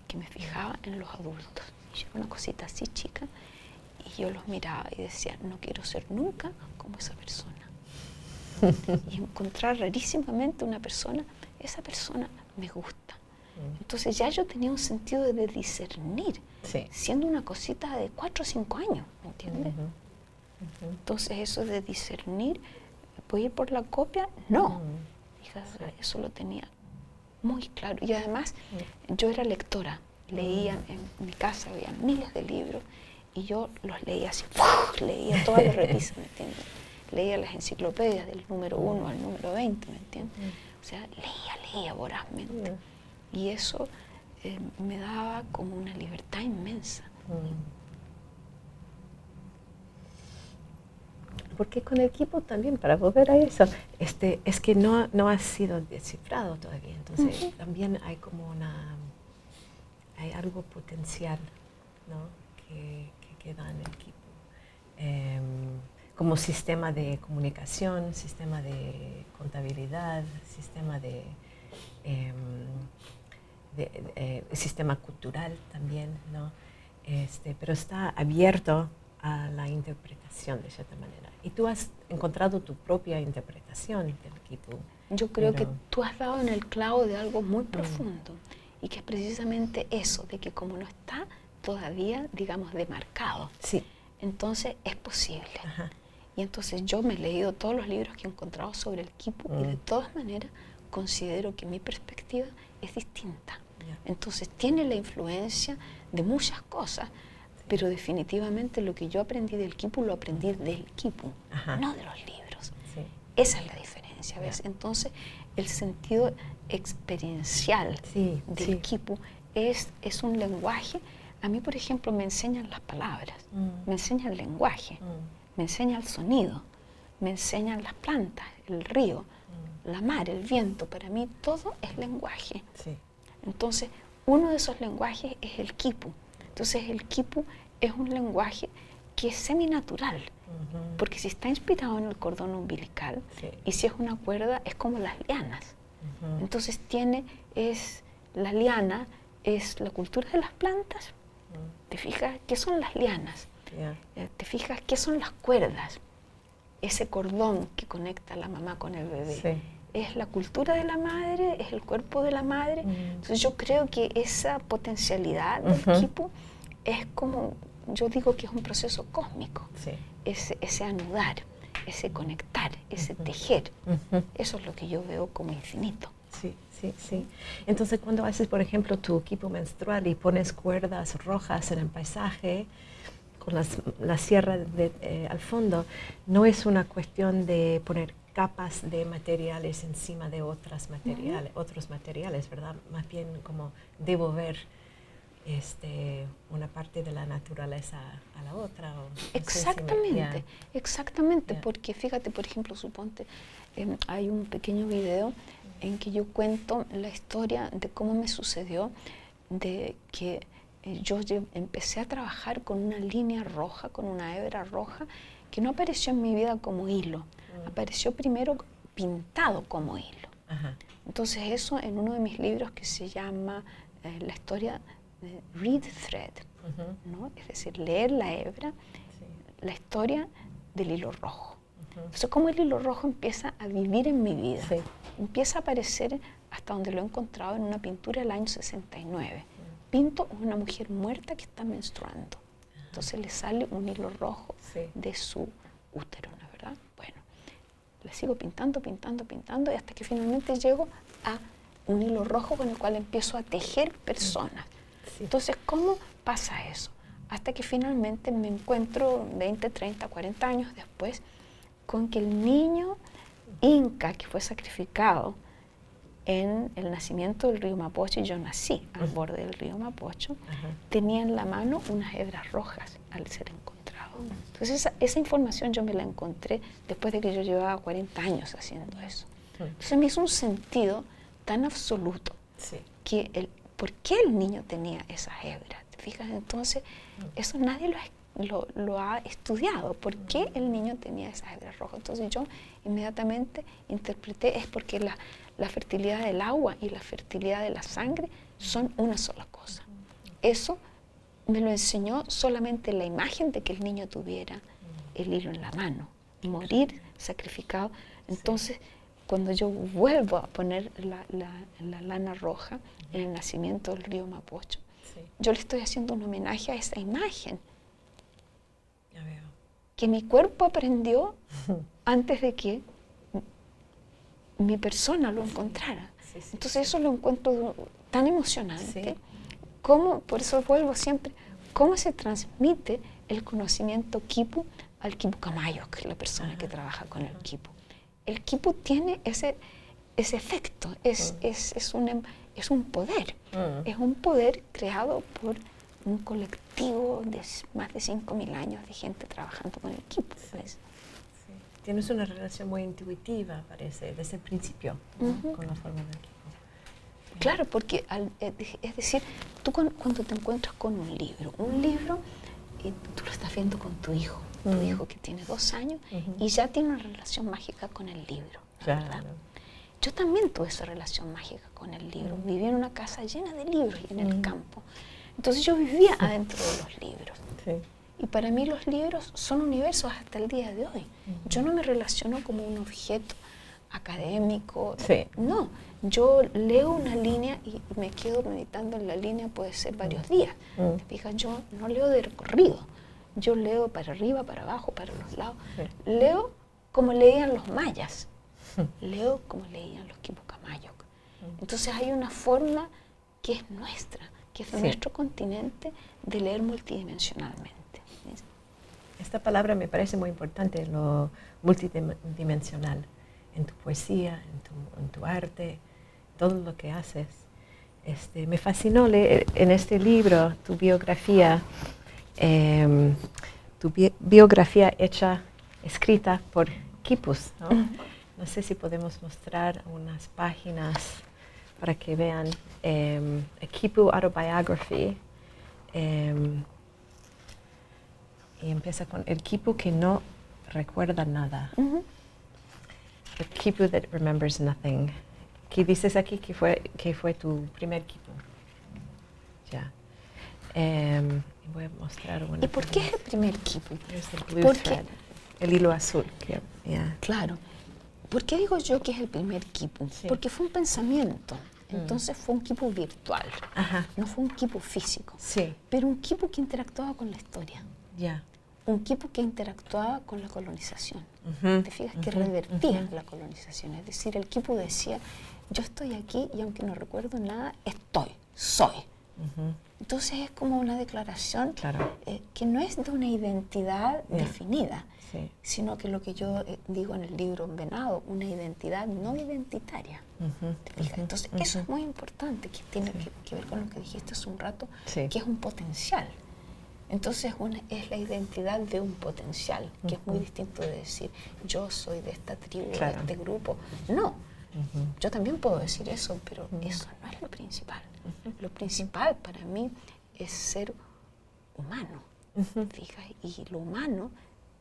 Speaker 2: que me fijaba en los adultos. Y yo era una cosita así chica, y yo los miraba y decía, no quiero ser nunca como esa persona. Y encontrar rarísimamente una persona, esa persona me gusta. Entonces ya yo tenía un sentido de discernir,
Speaker 1: Sí.
Speaker 2: siendo una cosita de 4 o 5 años, ¿me entiendes?
Speaker 1: Ujú, ujú.
Speaker 2: Entonces eso de discernir, ¿puedo ir por la copia? No.
Speaker 1: Mm.
Speaker 2: Hija,
Speaker 1: Sí.
Speaker 2: eso lo tenía muy claro. Y además yo era lectora, leía en mi casa, había miles de libros, y yo los leía así, leía todas las repisas, ¿me entiendes? Leía las enciclopedias del número 1 al número 20, ¿me entiendes? O sea, leía vorazmente. Y eso me daba como una libertad inmensa.
Speaker 1: Porque con el equipo también, para volver a eso, es que no ha sido descifrado todavía. Entonces también hay como hay algo potencial, ¿no? que queda en el equipo. Como sistema de comunicación, sistema de contabilidad, sistema sistema cultural también, ¿no? Pero está abierto a la interpretación de cierta manera. Y tú has encontrado tu propia interpretación del equipo.
Speaker 2: Yo creo que tú has dado en el clavo de algo muy profundo, y que es precisamente eso, de que como no está todavía, digamos, demarcado,
Speaker 1: Sí.
Speaker 2: entonces es posible.
Speaker 1: Ajá.
Speaker 2: Y entonces yo me he leído todos los libros que he encontrado sobre el quipu, y de todas maneras considero que mi perspectiva es distinta.
Speaker 1: Yeah.
Speaker 2: Entonces tiene la influencia de muchas cosas, pero definitivamente lo que yo aprendí del quipu lo aprendí del quipu,
Speaker 1: Ajá.
Speaker 2: no de los libros.
Speaker 1: Sí.
Speaker 2: Esa es la diferencia, ¿ves?
Speaker 1: Yeah.
Speaker 2: Entonces el sentido experiencial
Speaker 1: Sí,
Speaker 2: del quipu es un lenguaje. A mí, por ejemplo, me enseñan las palabras, me enseñan el lenguaje, me enseña el sonido, me enseñan las plantas, el río, la mar, el viento. Para mí todo es lenguaje.
Speaker 1: Sí.
Speaker 2: Entonces, uno de esos lenguajes es el quipu. Entonces, el quipu es un lenguaje que es seminatural, porque si está inspirado en el cordón umbilical,
Speaker 1: Sí.
Speaker 2: y si es una cuerda, es como las lianas. Entonces, la liana es la cultura de las plantas. ¿Te fijas? ¿Qué son las lianas?
Speaker 1: Yeah.
Speaker 2: ¿Te fijas? ¿Qué son las cuerdas? Ese cordón que conecta a la mamá con el bebé.
Speaker 1: Sí.
Speaker 2: Es la cultura de la madre, es el cuerpo de la madre. Entonces yo creo que esa potencialidad del quipu es como, yo digo que es un proceso cósmico.
Speaker 1: Sí.
Speaker 2: Ese anudar, ese conectar, ese tejer. Eso es lo que yo veo como infinito.
Speaker 1: Sí, sí, sí. Entonces, cuando haces, por ejemplo, tu equipo menstrual y pones cuerdas rojas en el paisaje, con la sierra al fondo, no es una cuestión de poner capas de materiales encima de otros materiales, ¿verdad? Más bien como devolver una parte de la naturaleza a la otra.
Speaker 2: Exactamente, exactamente,
Speaker 1: Yeah.
Speaker 2: porque fíjate, por ejemplo, suponte, hay un pequeño video en que yo cuento la historia de cómo me sucedió, de que yo empecé a trabajar con una línea roja, con una hebra roja, que no apareció en mi vida como hilo, apareció primero pintado como hilo.
Speaker 1: Ajá.
Speaker 2: Entonces eso en uno de mis libros que se llama la historia de Read Thread, ¿no? Es decir, leer la hebra, la historia del hilo rojo. Entonces, cómo el hilo rojo empieza a vivir en mi vida, empieza a aparecer hasta donde lo he encontrado en una pintura del año 69. Pinto a una mujer muerta que está menstruando. Entonces le sale un hilo rojo de su útero, ¿no es verdad? Bueno, le sigo pintando, pintando, pintando, y hasta que finalmente llego a un hilo rojo con el cual empiezo a tejer personas. Entonces, ¿cómo pasa eso? Hasta que finalmente me encuentro 20, 30, 40 años después con que el niño inca que fue sacrificado en el nacimiento del río Mapocho, y yo nací al borde del río Mapocho, tenía en la mano unas hebras rojas al ser encontrado. Entonces esa información yo me la encontré después de que yo llevaba 40 años haciendo eso. Entonces me hizo un sentido tan absoluto que ¿por qué el niño tenía esas hebras? ¿Te fijas? Entonces eso nadie lo ha estudiado. ¿Por qué el niño tenía esas hebras rojas? Entonces yo inmediatamente interpreté, es porque la fertilidad del agua y la fertilidad de la sangre son una sola cosa. Eso me lo enseñó solamente la imagen de que el niño tuviera el hilo en la mano, morir sacrificado. Entonces, cuando yo vuelvo a poner la lana roja en el nacimiento del río Mapocho, yo le estoy haciendo un homenaje a esa imagen que mi cuerpo aprendió antes de que mi persona lo encontrara. Entonces eso lo encuentro tan emocionante. Cómo, por eso vuelvo siempre, cómo se transmite el conocimiento quipu al quipu camayo, que es la persona que trabaja con el quipu. El quipu tiene ese efecto, es un poder. Es un poder creado por un colectivo de más de 5.000 años de gente trabajando con el quipu.
Speaker 1: Tienes una relación muy intuitiva, parece, desde el principio, ¿no? Con la forma del equipo.
Speaker 2: Claro, porque es decir, tú cuando te encuentras con un libro, tú lo estás viendo con tu hijo que tiene 2 años y ya tiene una relación mágica con el libro, ¿verdad? Yo también tuve esa relación mágica con el libro. Viví en una casa llena de libros y en el campo. Entonces yo vivía adentro de los libros. Y para mí los libros son universos hasta el día de hoy. Yo no me relaciono como un objeto académico. No, yo leo una línea y me quedo meditando en la línea, puede ser varios días. Te fijas, yo no leo de recorrido. Yo leo para arriba, para abajo, para los lados. Leo como leían los mayas. Leo como leían los quipucamayos. Entonces hay una forma que es nuestra, que es de nuestro continente, de leer multidimensionalmente.
Speaker 1: Esta palabra me parece muy importante, lo multidimensional, en tu poesía, en tu arte, todo lo que haces. Me fascinó leer en este libro tu biografía escrita por quipus, ¿no? No sé si podemos mostrar unas páginas para que vean a Quipu Autobiography. Y empieza con el quipu que no recuerda nada. The quipu that remembers nothing. ¿Qué dices aquí que fue tu primer quipu? Ya. Voy a mostrar una.
Speaker 2: ¿Y por qué es el primer quipu?
Speaker 1: Es el blue thread, el hilo azul.
Speaker 2: Claro. ¿Por qué digo yo que es el primer quipu? Porque fue un pensamiento. Entonces fue un quipu virtual. No fue un quipu físico. Pero un quipu que interactuaba con la historia. Un quipu que interactuaba con la colonización. Te fijas que revertía la colonización. Es decir, el quipu decía, yo estoy aquí y aunque no recuerdo nada, soy. Entonces es como una declaración que no es de una identidad definida, sino que lo que yo digo en el libro Venado, una identidad no identitaria. ¿Te fijas? Entonces eso es muy importante, que tiene que ver con lo que dijiste hace un rato, que es un potencial. Entonces es la identidad de un potencial, que es muy distinto de decir yo soy de esta tribu, de este grupo. No, yo también puedo decir eso, pero eso no es lo principal. Lo principal para mí es ser humano, fija, y lo humano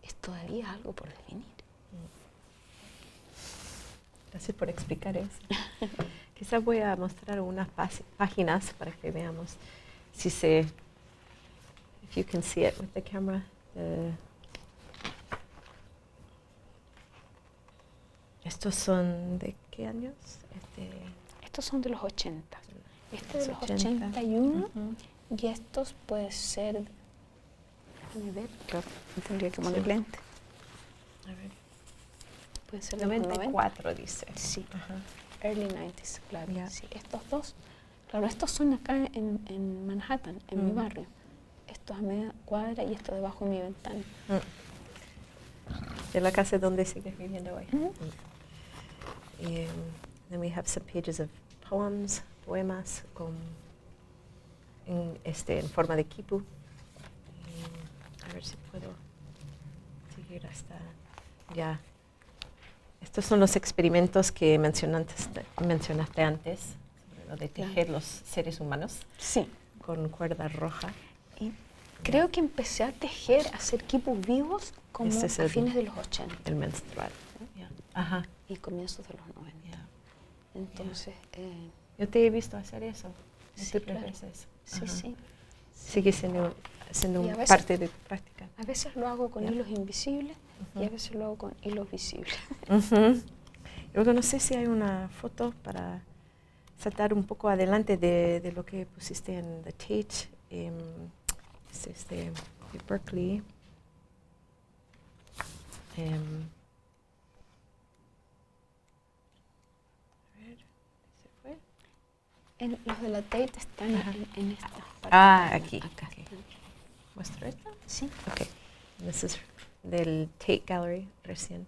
Speaker 2: es todavía algo por definir.
Speaker 1: Gracias por explicar eso. Quizás voy a mostrar unas páginas para que veamos si se... If you can see it with the camera. ¿Estos son de qué años?
Speaker 2: Estos son de los 80. Este de los 81 y estos puede ser, déjame ver, tendría que poner lente.
Speaker 1: A ver.
Speaker 2: Puede ser
Speaker 1: 94 dice.
Speaker 2: Sí, early 90s, claro. Sí, estos dos, claro, estos son acá en Manhattan, en mi barrio. Estos a media cuadra y esto debajo de mi ventana.
Speaker 1: De la casa donde sigues viviendo hoy. Then we have some pages of poemas en forma de quipu. A ver si puedo seguir hasta ya. Estos son los experimentos que mencionaste antes, sobre lo de tejer los seres humanos con cuerda roja.
Speaker 2: Y creo que empecé a tejer, a hacer quipus vivos como a fines de los 80.
Speaker 1: El menstrual.
Speaker 2: Y comienzos de los 90. Entonces...
Speaker 1: yo te he visto hacer eso múltiples veces.
Speaker 2: Sí.
Speaker 1: Sigue siendo parte de tu práctica.
Speaker 2: A veces lo hago con hilos invisibles y a veces lo hago con hilos visibles.
Speaker 1: Luego no sé si hay una foto para saltar un poco adelante de lo que pusiste en The Tate. Es de Berkeley.
Speaker 2: Los de la Tate están en esta parte.
Speaker 1: Aquí. ¿Muestro esto?
Speaker 2: Sí.
Speaker 1: Ok. This is del Tate Gallery recién.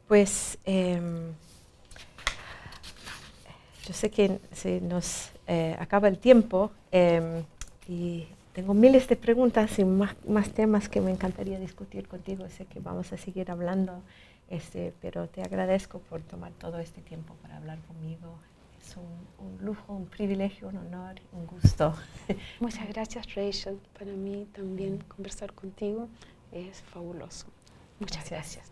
Speaker 1: Pues yo sé que se nos acaba el tiempo y tengo miles de preguntas y más temas que me encantaría discutir contigo. Sé que vamos a seguir hablando. Pero te agradezco por tomar todo este tiempo para hablar conmigo. Es un lujo, un privilegio, un honor, un gusto.
Speaker 2: Muchas gracias, Rachel. Para mí también conversar contigo es fabuloso. Muchas gracias.